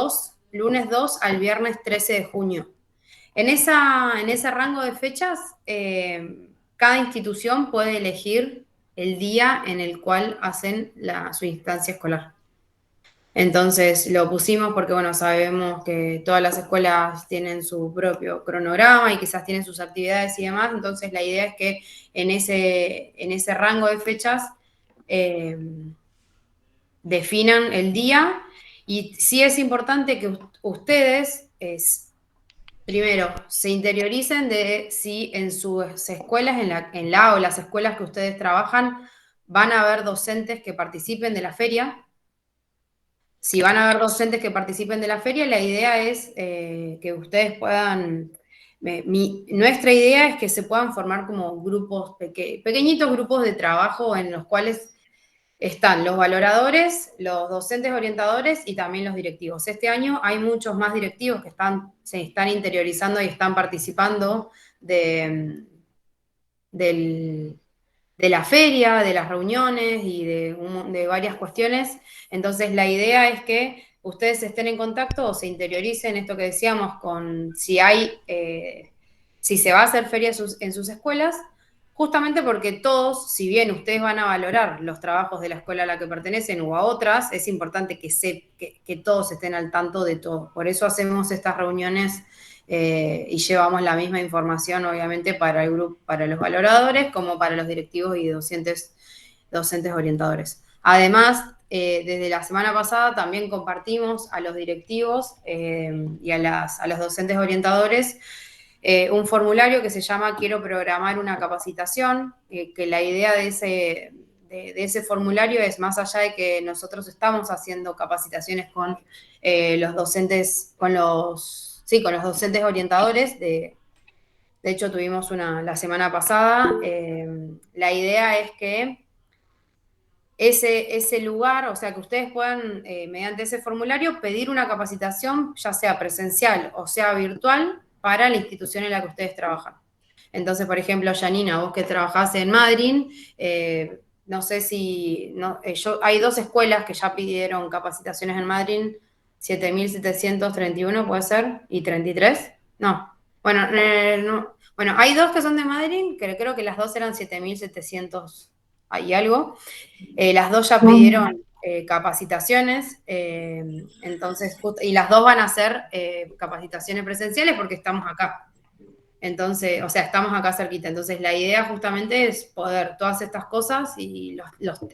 lunes 2 al viernes 13 de junio. En ese rango de fechas, cada institución puede elegir el día en el cual hacen su instancia escolar. Entonces lo pusimos porque, bueno, sabemos que todas las escuelas tienen su propio cronograma y quizás tienen sus actividades y demás, entonces la idea es que en ese rango de fechas definan el día y sí es importante que ustedes, primero, se interioricen de si en sus escuelas, en la o las escuelas que ustedes trabajan, van a haber docentes que participen de la feria. Si van a haber docentes que participen de la feria, la idea es que ustedes puedan... nuestra idea es que se puedan formar como grupos, pequeñitos grupos de trabajo en los cuales están los valoradores, los docentes orientadores y también los directivos. Este año hay muchos más directivos que se están interiorizando y están participando de la feria, de las reuniones y de varias cuestiones. Entonces la idea es que ustedes estén en contacto o se interioricen esto que decíamos con si se va a hacer feria en sus escuelas, justamente porque todos, si bien ustedes van a valorar los trabajos de la escuela a la que pertenecen o a otras, es importante que todos estén al tanto de todo. Por eso hacemos estas reuniones y llevamos la misma información, obviamente, para el grupo, para los valoradores, como para los directivos y docentes orientadores. Además, desde la semana pasada también compartimos a los directivos y a los docentes orientadores un formulario que se llama Quiero programar una capacitación, que la idea de ese formulario es, más allá de que nosotros estamos haciendo capacitaciones con los docentes, con los docentes orientadores, de hecho tuvimos la semana pasada, la idea es que ese lugar, o sea, que ustedes puedan, mediante ese formulario, pedir una capacitación, ya sea presencial o sea virtual, para la institución en la que ustedes trabajan. Entonces, por ejemplo, Janina, vos que trabajás en Madryn, no sé si... hay 2 escuelas que ya pidieron capacitaciones en Madryn, 7.731 puede ser, y 33. No, bueno, no. Bueno, hay 2 que son de Madryn, que creo que las 2 eran 7.700 y algo. Las 2 ya pidieron capacitaciones, entonces, y las 2 van a ser capacitaciones presenciales porque estamos acá. Entonces, o sea, estamos acá cerquita. Entonces, la idea justamente es poder todas estas cosas y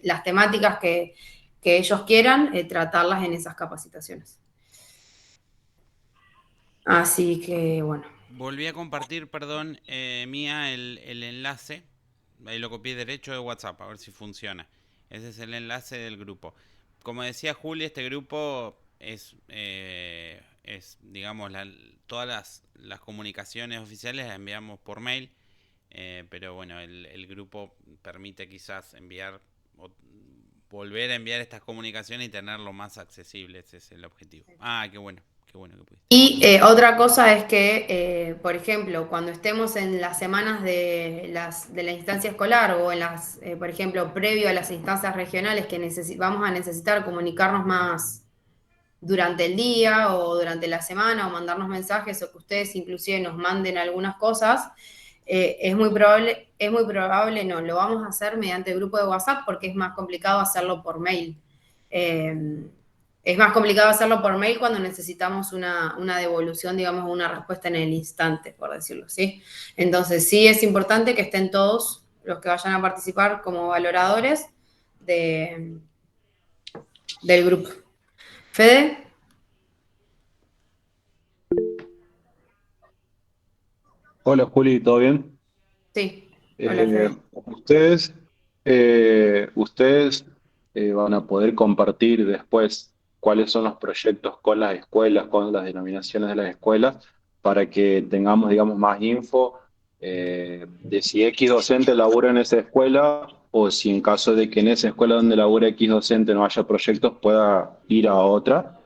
las temáticas que ellos quieran, tratarlas en esas capacitaciones. Así que, bueno. Volví a compartir, perdón, Mía, el enlace. Ahí lo copié derecho de WhatsApp, a ver si funciona. Ese es el enlace del grupo. Como decía Juli, este grupo es digamos, todas las comunicaciones oficiales las enviamos por mail. Pero bueno, el grupo permite quizás enviar o volver a enviar estas comunicaciones y tenerlo más accesible. Ese es el objetivo. Ah, qué bueno que pudiste. Y otra cosa es que, por ejemplo, cuando estemos en las semanas de la instancia escolar o en las, por ejemplo, previo a las instancias regionales que vamos a necesitar comunicarnos más durante el día o durante la semana o mandarnos mensajes o que ustedes inclusive nos manden algunas cosas, es muy probable, no, lo vamos a hacer mediante el grupo de WhatsApp porque es más complicado hacerlo por mail. Es más complicado hacerlo por mail cuando necesitamos una devolución, digamos, una respuesta en el instante, por decirlo así. Entonces, sí es importante que estén todos los que vayan a participar como valoradores del grupo. ¿Fede? Hola Juli, ¿todo bien? Sí. Hola, Fede. Ustedes van a poder compartir después cuáles son los proyectos con las escuelas, con las denominaciones de las escuelas, para que tengamos, digamos, más info de si X docente labura en esa escuela o si en caso de que en esa escuela donde labura X docente no haya proyectos, pueda ir a otra.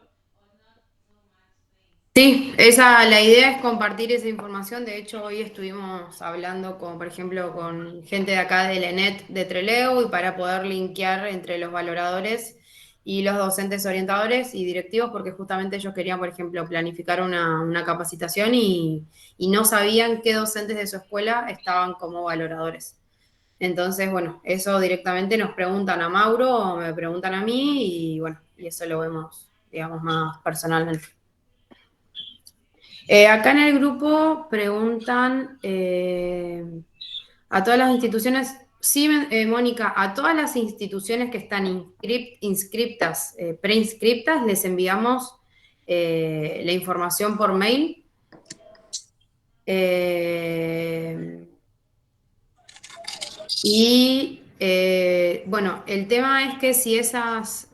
Sí, la idea es compartir esa información. De hecho, hoy estuvimos hablando con, por ejemplo, con gente de acá del ENET de Trelew y para poder linkear entre los valoradores y los docentes orientadores y directivos, porque justamente ellos querían, por ejemplo, planificar una capacitación y no sabían qué docentes de su escuela estaban como valoradores. Entonces, bueno, eso directamente nos preguntan a Mauro o me preguntan a mí y bueno, y eso lo vemos, digamos, más personalmente. Acá en el grupo preguntan a todas las instituciones, sí, Mónica, a todas las instituciones que están inscriptas, preinscriptas, les enviamos la información por mail. Bueno, el tema es que si estas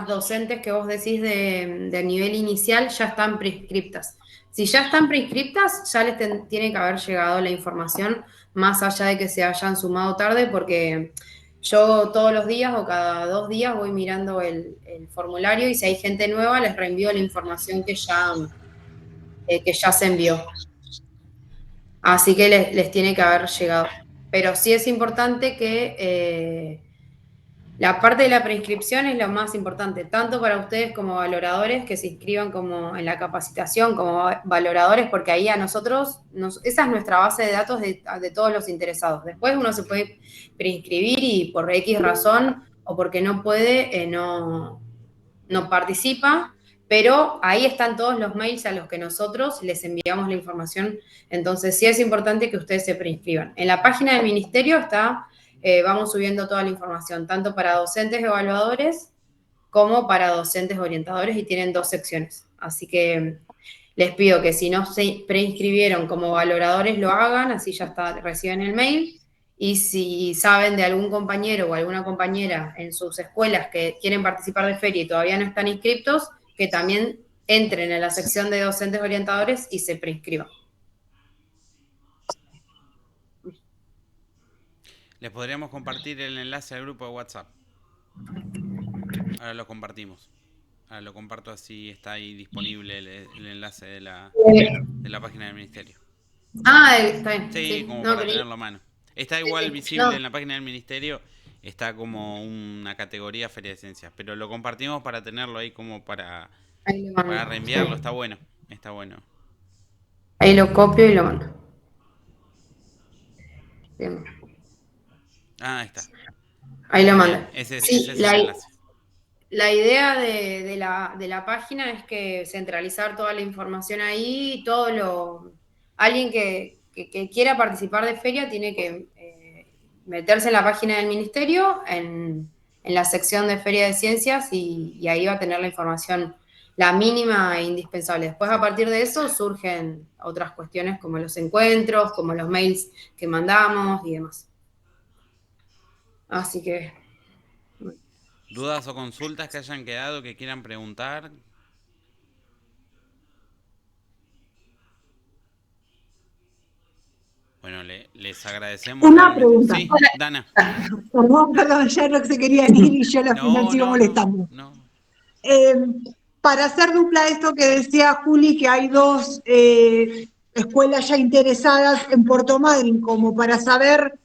docentes que vos decís de nivel inicial ya están prescriptas. Si ya están prescriptas, ya les tiene que haber llegado la información, más allá de que se hayan sumado tarde, porque yo todos los días o cada 2 días voy mirando el formulario y si hay gente nueva les reenvío la información que ya se envió. Así que les tiene que haber llegado. Pero sí es importante que la parte de la preinscripción es lo más importante, tanto para ustedes como valoradores que se inscriban como en la capacitación como valoradores, porque ahí a nosotros, esa es nuestra base de datos de todos los interesados. Después uno se puede preinscribir y por X razón o porque no puede, no participa, pero ahí están todos los mails a los que nosotros les enviamos la información. Entonces sí es importante que ustedes se preinscriban. En la página del ministerio vamos subiendo toda la información, tanto para docentes evaluadores como para docentes orientadores y tienen 2 secciones. Así que les pido que si no se preinscribieron como valoradores lo hagan, así ya reciben el mail. Y si saben de algún compañero o alguna compañera en sus escuelas que quieren participar de feria y todavía no están inscriptos, que también entren en la sección de docentes orientadores y se preinscriban. Les podríamos compartir el enlace al grupo de WhatsApp. Ahora lo compartimos. Ahora lo comparto así, está ahí disponible el enlace de la página del ministerio. Está bien. Sí, como para tenerlo a mano. Está igual visible en la página del ministerio, está como una categoría Feria de Ciencias, pero lo compartimos para tenerlo ahí como para reenviarlo, sí. Está bueno. Ahí lo copio y lo mando. Bien. Ahí está. Ahí lo mando. Ese es el enlace. La idea de la página es que centralizar toda la información ahí, todo alguien que quiera participar de feria tiene que meterse en la página del ministerio, en la sección de Feria de Ciencias, y ahí va a tener la información, la mínima e indispensable. Después, a partir de eso, surgen otras cuestiones como los encuentros, como los mails que mandamos y demás. Así que... ¿Dudas o consultas que hayan quedado que quieran preguntar? Bueno, les agradecemos Una realmente. pregunta. Sí, Dana. Perdón, ya no se querían ir y yo al final sigo molestando. No. Para hacer dupla esto que decía Juli, que hay dos escuelas ya interesadas en Puerto Madryn, como para saber,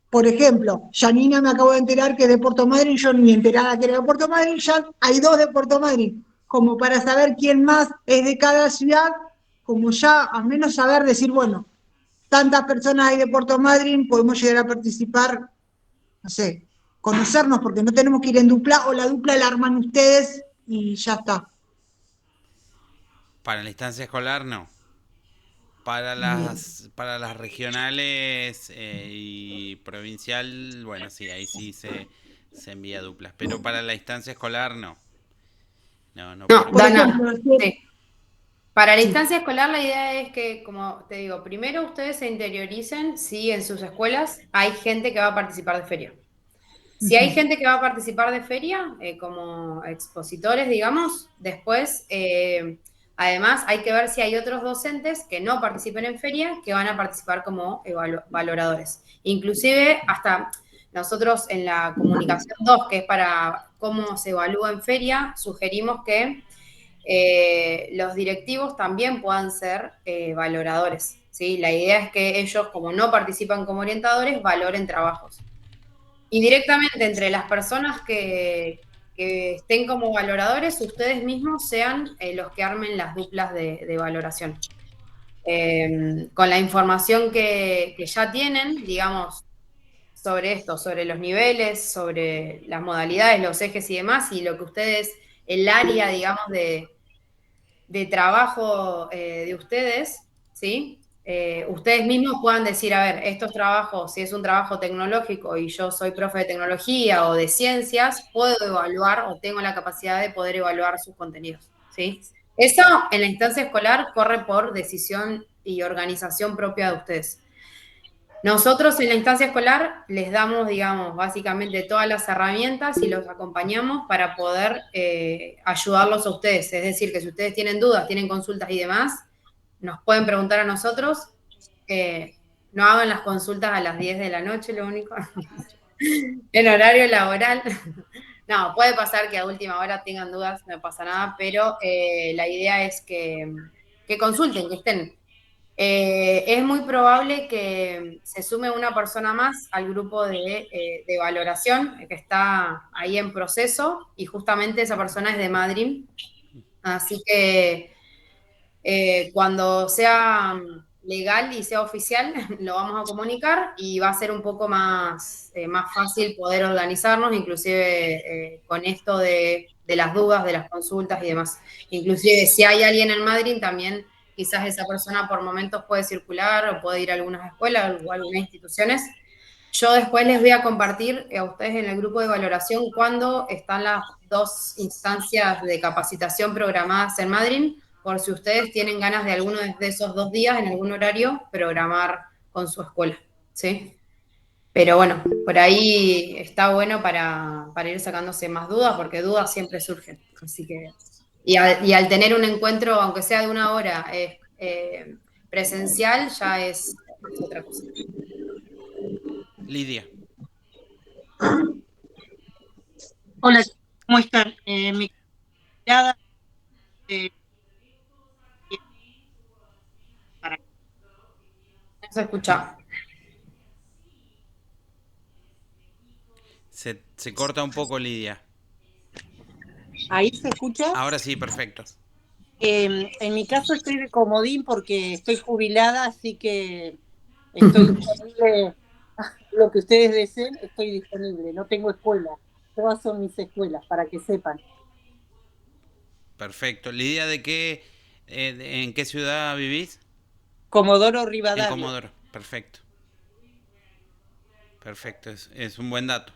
por ejemplo, Janina me acabo de enterar que es de Puerto Madryn, yo ni enterada que era de Puerto Madryn, ya hay dos de Puerto Madryn, como para saber quién más es de cada ciudad, como ya al menos saber decir, bueno, tantas personas hay de Puerto Madryn, podemos llegar a participar, no sé, conocernos, porque no tenemos que ir en dupla, o la dupla la arman ustedes y ya está. Para la instancia escolar, no. Para las regionales y provincial, bueno, sí, ahí sí se envía duplas. Pero para la instancia escolar, no. No, Dana, ejemplo, sí. Para la instancia escolar, la idea es que, como te digo, primero ustedes se interioricen si en sus escuelas hay gente que va a participar de feria. Si hay gente que va a participar de feria, como expositores, digamos, después, además, hay que ver si hay otros docentes que no participen en feria, que van a participar como valoradores. Inclusive, hasta nosotros en la comunicación 2, que es para cómo se evalúa en feria, sugerimos que los directivos también puedan ser valoradores, ¿sí? La idea es que ellos, como no participan como orientadores, valoren trabajos. Y directamente entre las personas que estén como valoradores, ustedes mismos sean los que armen las duplas de valoración. Con la información que ya tienen, digamos, sobre esto, sobre los niveles, sobre las modalidades, los ejes y demás, y lo que ustedes, el área, digamos, de trabajo de ustedes, ¿sí? Ustedes mismos puedan decir, a ver, estos trabajos, si es un trabajo tecnológico y yo soy profe de tecnología o de ciencias, puedo evaluar o tengo la capacidad de poder evaluar sus contenidos, ¿sí? Eso en la instancia escolar corre por decisión y organización propia de ustedes. Nosotros en la instancia escolar les damos, digamos, básicamente todas las herramientas y los acompañamos para poder ayudarlos a ustedes. Es decir, que si ustedes tienen dudas, tienen consultas y demás, nos pueden preguntar a nosotros. No hagan las consultas a las 10 de la noche, lo único. En horario laboral. No, puede pasar que a última hora tengan dudas, no pasa nada, pero la idea es que consulten, que estén. Es muy probable que se sume una persona más al grupo de valoración que está ahí en proceso, y justamente esa persona es de Madrid. Así que cuando sea legal y sea oficial, lo vamos a comunicar y va a ser un poco más fácil poder organizarnos, inclusive con esto de las dudas, de las consultas y demás. Inclusive si hay alguien en Madrid, también quizás esa persona por momentos puede circular o puede ir a algunas escuelas o a algunas instituciones. Yo después les voy a compartir a ustedes en el grupo de valoración cuándo están las dos instancias de capacitación programadas en Madrid, por si ustedes tienen ganas de alguno de esos 2 días en algún horario programar con su escuela, ¿sí? Pero bueno, por ahí está bueno para ir sacándose más dudas, porque dudas siempre surgen. Así que, y al tener un encuentro, aunque sea de 1 hora, presencial, ya es otra cosa. Lidia. Hola, ¿cómo están? Mi mirada para... No se escucha. Se corta un poco, Lidia. ¿Ahí se escucha? Ahora sí, perfecto. En mi caso estoy de comodín porque estoy jubilada, así que estoy disponible. Lo que ustedes deseen, estoy disponible. No tengo escuela. Todas son mis escuelas, para que sepan. Perfecto. Lidia, ¿en qué ciudad vivís? Comodoro En Rivadavia. Comodoro, perfecto. Perfecto, es un buen dato.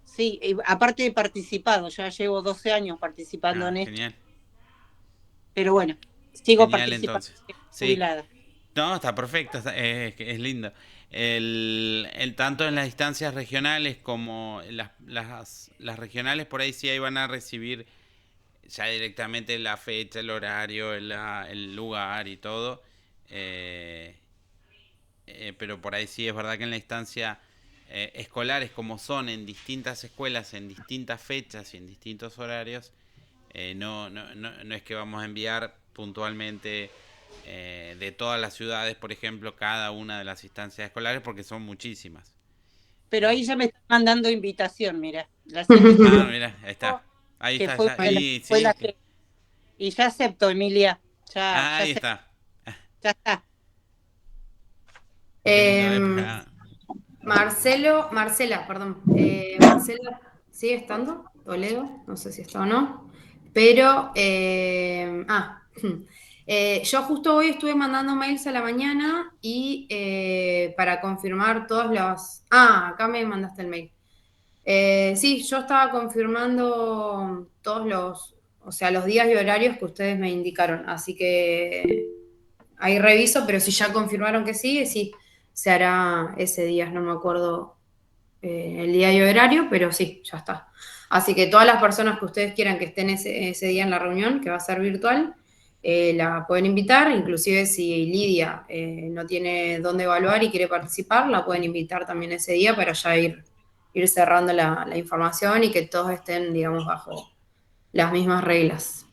Sí, y aparte he participado, ya llevo 12 años participando en esto, Genial. pero bueno, sigo Genial participando, entonces. Sí. jubilada. No, está perfecto, es lindo. Tanto en las instancias regionales como las regionales, por ahí sí ahí van a recibir ya directamente la fecha, el horario, el lugar y todo. Pero por ahí sí es verdad que en la instancia escolares, como son en distintas escuelas, en distintas fechas y en distintos horarios, no es que vamos a enviar puntualmente de todas las ciudades, por ejemplo, cada una de las instancias escolares, porque son muchísimas. Pero ahí ya me están mandando invitación, mira. La Ah, mira, ahí está. Ahí que está, fue ya. una de las Y sí, escuelas y ya acepto, Emilia. ahí está. Ya está. Qué lindo, Marcela, perdón. Marcela, ¿sigue estando? Toledo, no sé si está o no. Pero, yo justo hoy estuve mandando mails a la mañana y para confirmar todos los... acá me mandaste el mail. Sí, yo estaba confirmando todos los días y horarios que ustedes me indicaron. Así que ahí reviso, pero si ya confirmaron que sí, se hará ese día, no me acuerdo el día y horario, pero sí, ya está. Así que todas las personas que ustedes quieran que estén ese día en la reunión, que va a ser virtual, la pueden invitar, inclusive si Lidia no tiene dónde evaluar y quiere participar, la pueden invitar también ese día para ya ir cerrando la información y que todos estén, digamos, bajo las mismas reglas.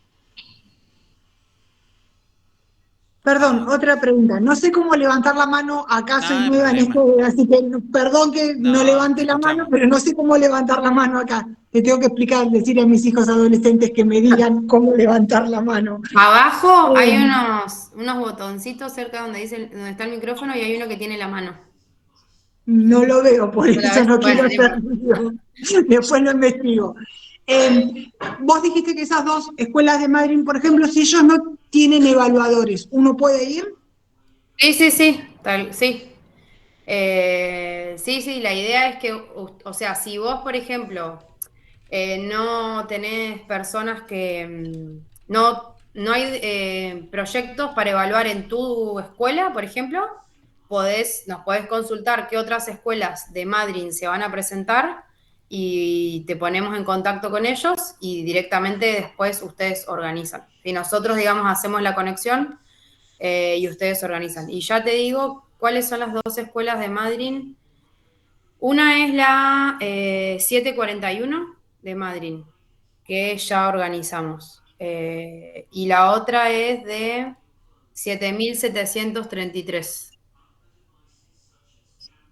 Perdón, otra pregunta. No sé cómo levantar la mano, acá soy No hay nueva en problema. esto, así que perdón que no No, te levante la mano, escuchamos. pero no sé cómo levantar la mano acá. Te tengo que explicar, decir a mis hijos adolescentes que me digan cómo levantar la mano. Abajo hay unos botoncitos cerca donde está el micrófono y hay uno que tiene la mano. No lo veo, por ¿No la eso ves? no Bueno, quiero no ser importa. ruido. Después lo investigo. Vos dijiste que esas dos escuelas de Madrid, por ejemplo, si ellos no tienen evaluadores, ¿uno puede ir? Sí, sí, sí, sí. Sí, la idea es que, o sea, si vos, por ejemplo, no tenés personas no hay proyectos para evaluar en tu escuela, por ejemplo, nos podés consultar qué otras escuelas de Madrid se van a presentar y te ponemos en contacto con ellos y directamente después ustedes organizan. Y nosotros, digamos, hacemos la conexión y ustedes organizan. Y ya te digo cuáles son las dos escuelas de Madrid. Una es la 741 de Madrid, que ya organizamos. Y la otra es de 7733.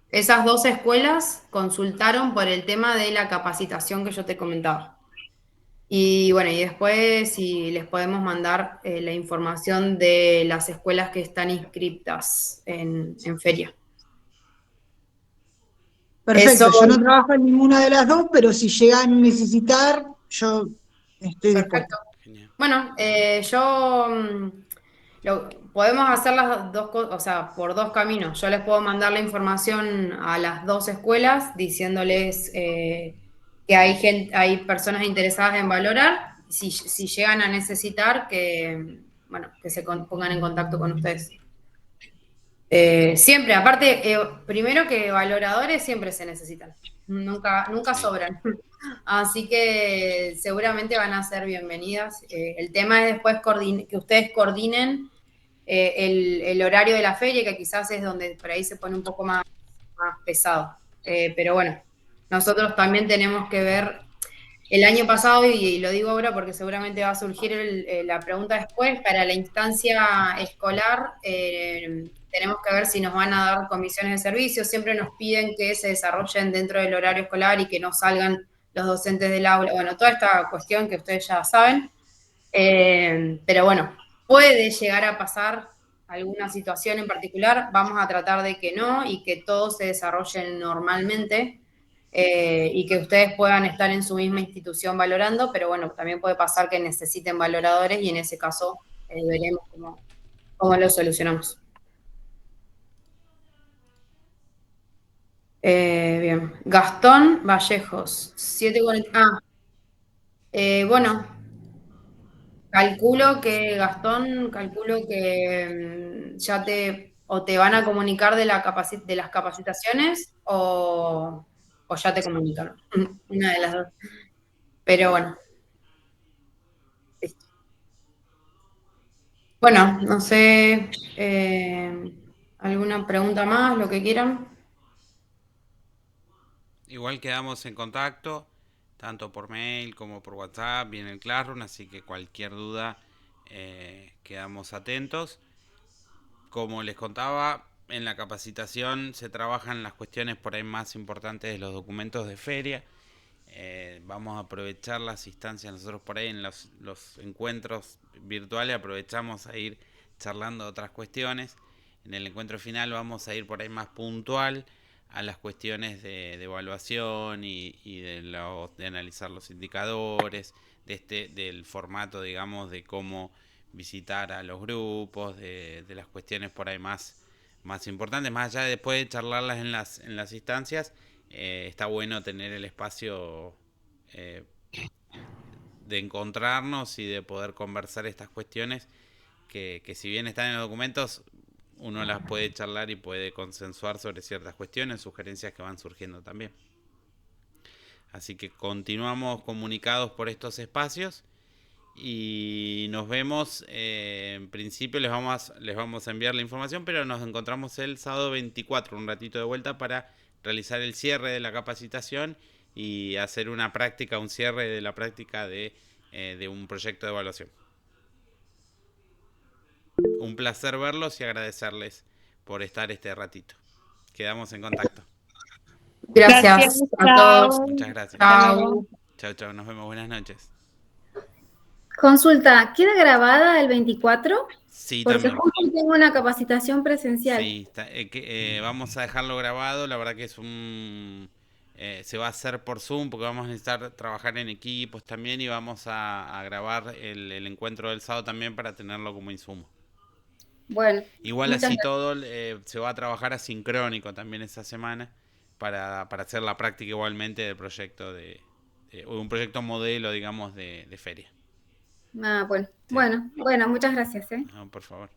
Esas dos escuelas consultaron por el tema de la capacitación que yo te comentaba. Y bueno, y después si les podemos mandar la información de las escuelas que están inscriptas en feria. Perfecto, Eso, yo no trabajo en ninguna de las dos, pero si llegan a necesitar, yo estoy dispuesta. perfecto. Bueno, podemos hacer las dos cosas, o sea, por dos caminos. Yo les puedo mandar la información a las dos escuelas diciéndoles que hay personas interesadas en valorar. Si llegan a necesitar, bueno, que se pongan en contacto con ustedes. Siempre, aparte, primero que valoradores siempre se necesitan. Nunca sobran. Así que seguramente van a ser bienvenidas. El tema es después que ustedes coordinen el horario de la feria, que quizás es donde por ahí se pone un poco más pesado. Pero bueno, nosotros también tenemos que ver el año pasado, y lo digo ahora porque seguramente va a surgir la pregunta después, para la instancia escolar tenemos que ver si nos van a dar comisiones de servicio. Siempre nos piden que se desarrollen dentro del horario escolar y que no salgan los docentes del aula. Bueno, toda esta cuestión que ustedes ya saben. Pero bueno, puede llegar a pasar alguna situación en particular. Vamos a tratar de que no y que todo se desarrolle normalmente. Y que ustedes puedan estar en su misma institución valorando, pero bueno, también puede pasar que necesiten valoradores y en ese caso veremos cómo lo solucionamos. Bien. Gastón Vallejos, 7:40. Bueno, calculo que ya o te van a comunicar de de las capacitaciones o ya te comunicaron. Una de las dos. Pero bueno, listo. Bueno, no sé, ¿alguna pregunta más? Lo que quieran. Igual quedamos en contacto, tanto por mail como por WhatsApp y en el Classroom, así que cualquier duda quedamos atentos. Como les contaba, en la capacitación se trabajan las cuestiones por ahí más importantes de los documentos de feria. Vamos a aprovechar las instancias, nosotros por ahí en los encuentros virtuales aprovechamos a ir charlando otras cuestiones. En el encuentro final vamos a ir por ahí más puntual a las cuestiones de evaluación y de analizar los indicadores, del formato, digamos, de cómo visitar a los grupos, de las cuestiones por ahí más importantes, más allá de después de charlarlas en las instancias. Está bueno tener el espacio eh, de encontrarnos y de poder conversar estas cuestiones que si bien están en los documentos, uno las puede charlar y puede consensuar sobre ciertas cuestiones, sugerencias que van surgiendo también. Así que continuamos comunicados por estos espacios y nos vemos. En principio les vamos a enviar la información, pero nos encontramos el sábado 24, un ratito de vuelta para realizar el cierre de la capacitación y hacer una práctica, un cierre de la práctica de un proyecto de evaluación. Un placer verlos y agradecerles por estar este ratito. Quedamos en contacto. Gracias a todos. chao. Muchas gracias. Chao. Chao, chao. Nos vemos. Buenas noches. Consulta, ¿queda grabada el 24? Sí, Porque también. justo tengo una capacitación presencial. Sí, vamos a dejarlo grabado. La verdad que se va a hacer por Zoom porque vamos a necesitar trabajar en equipos también y vamos a grabar el encuentro del sábado también para tenerlo como insumo. Bueno, Igual muchas así gracias. todo se va a trabajar asincrónico también esa semana para hacer la práctica igualmente del proyecto un proyecto modelo, digamos, de feria. Ah, bueno. Sí. Bueno, muchas gracias, ¿eh? No, por favor.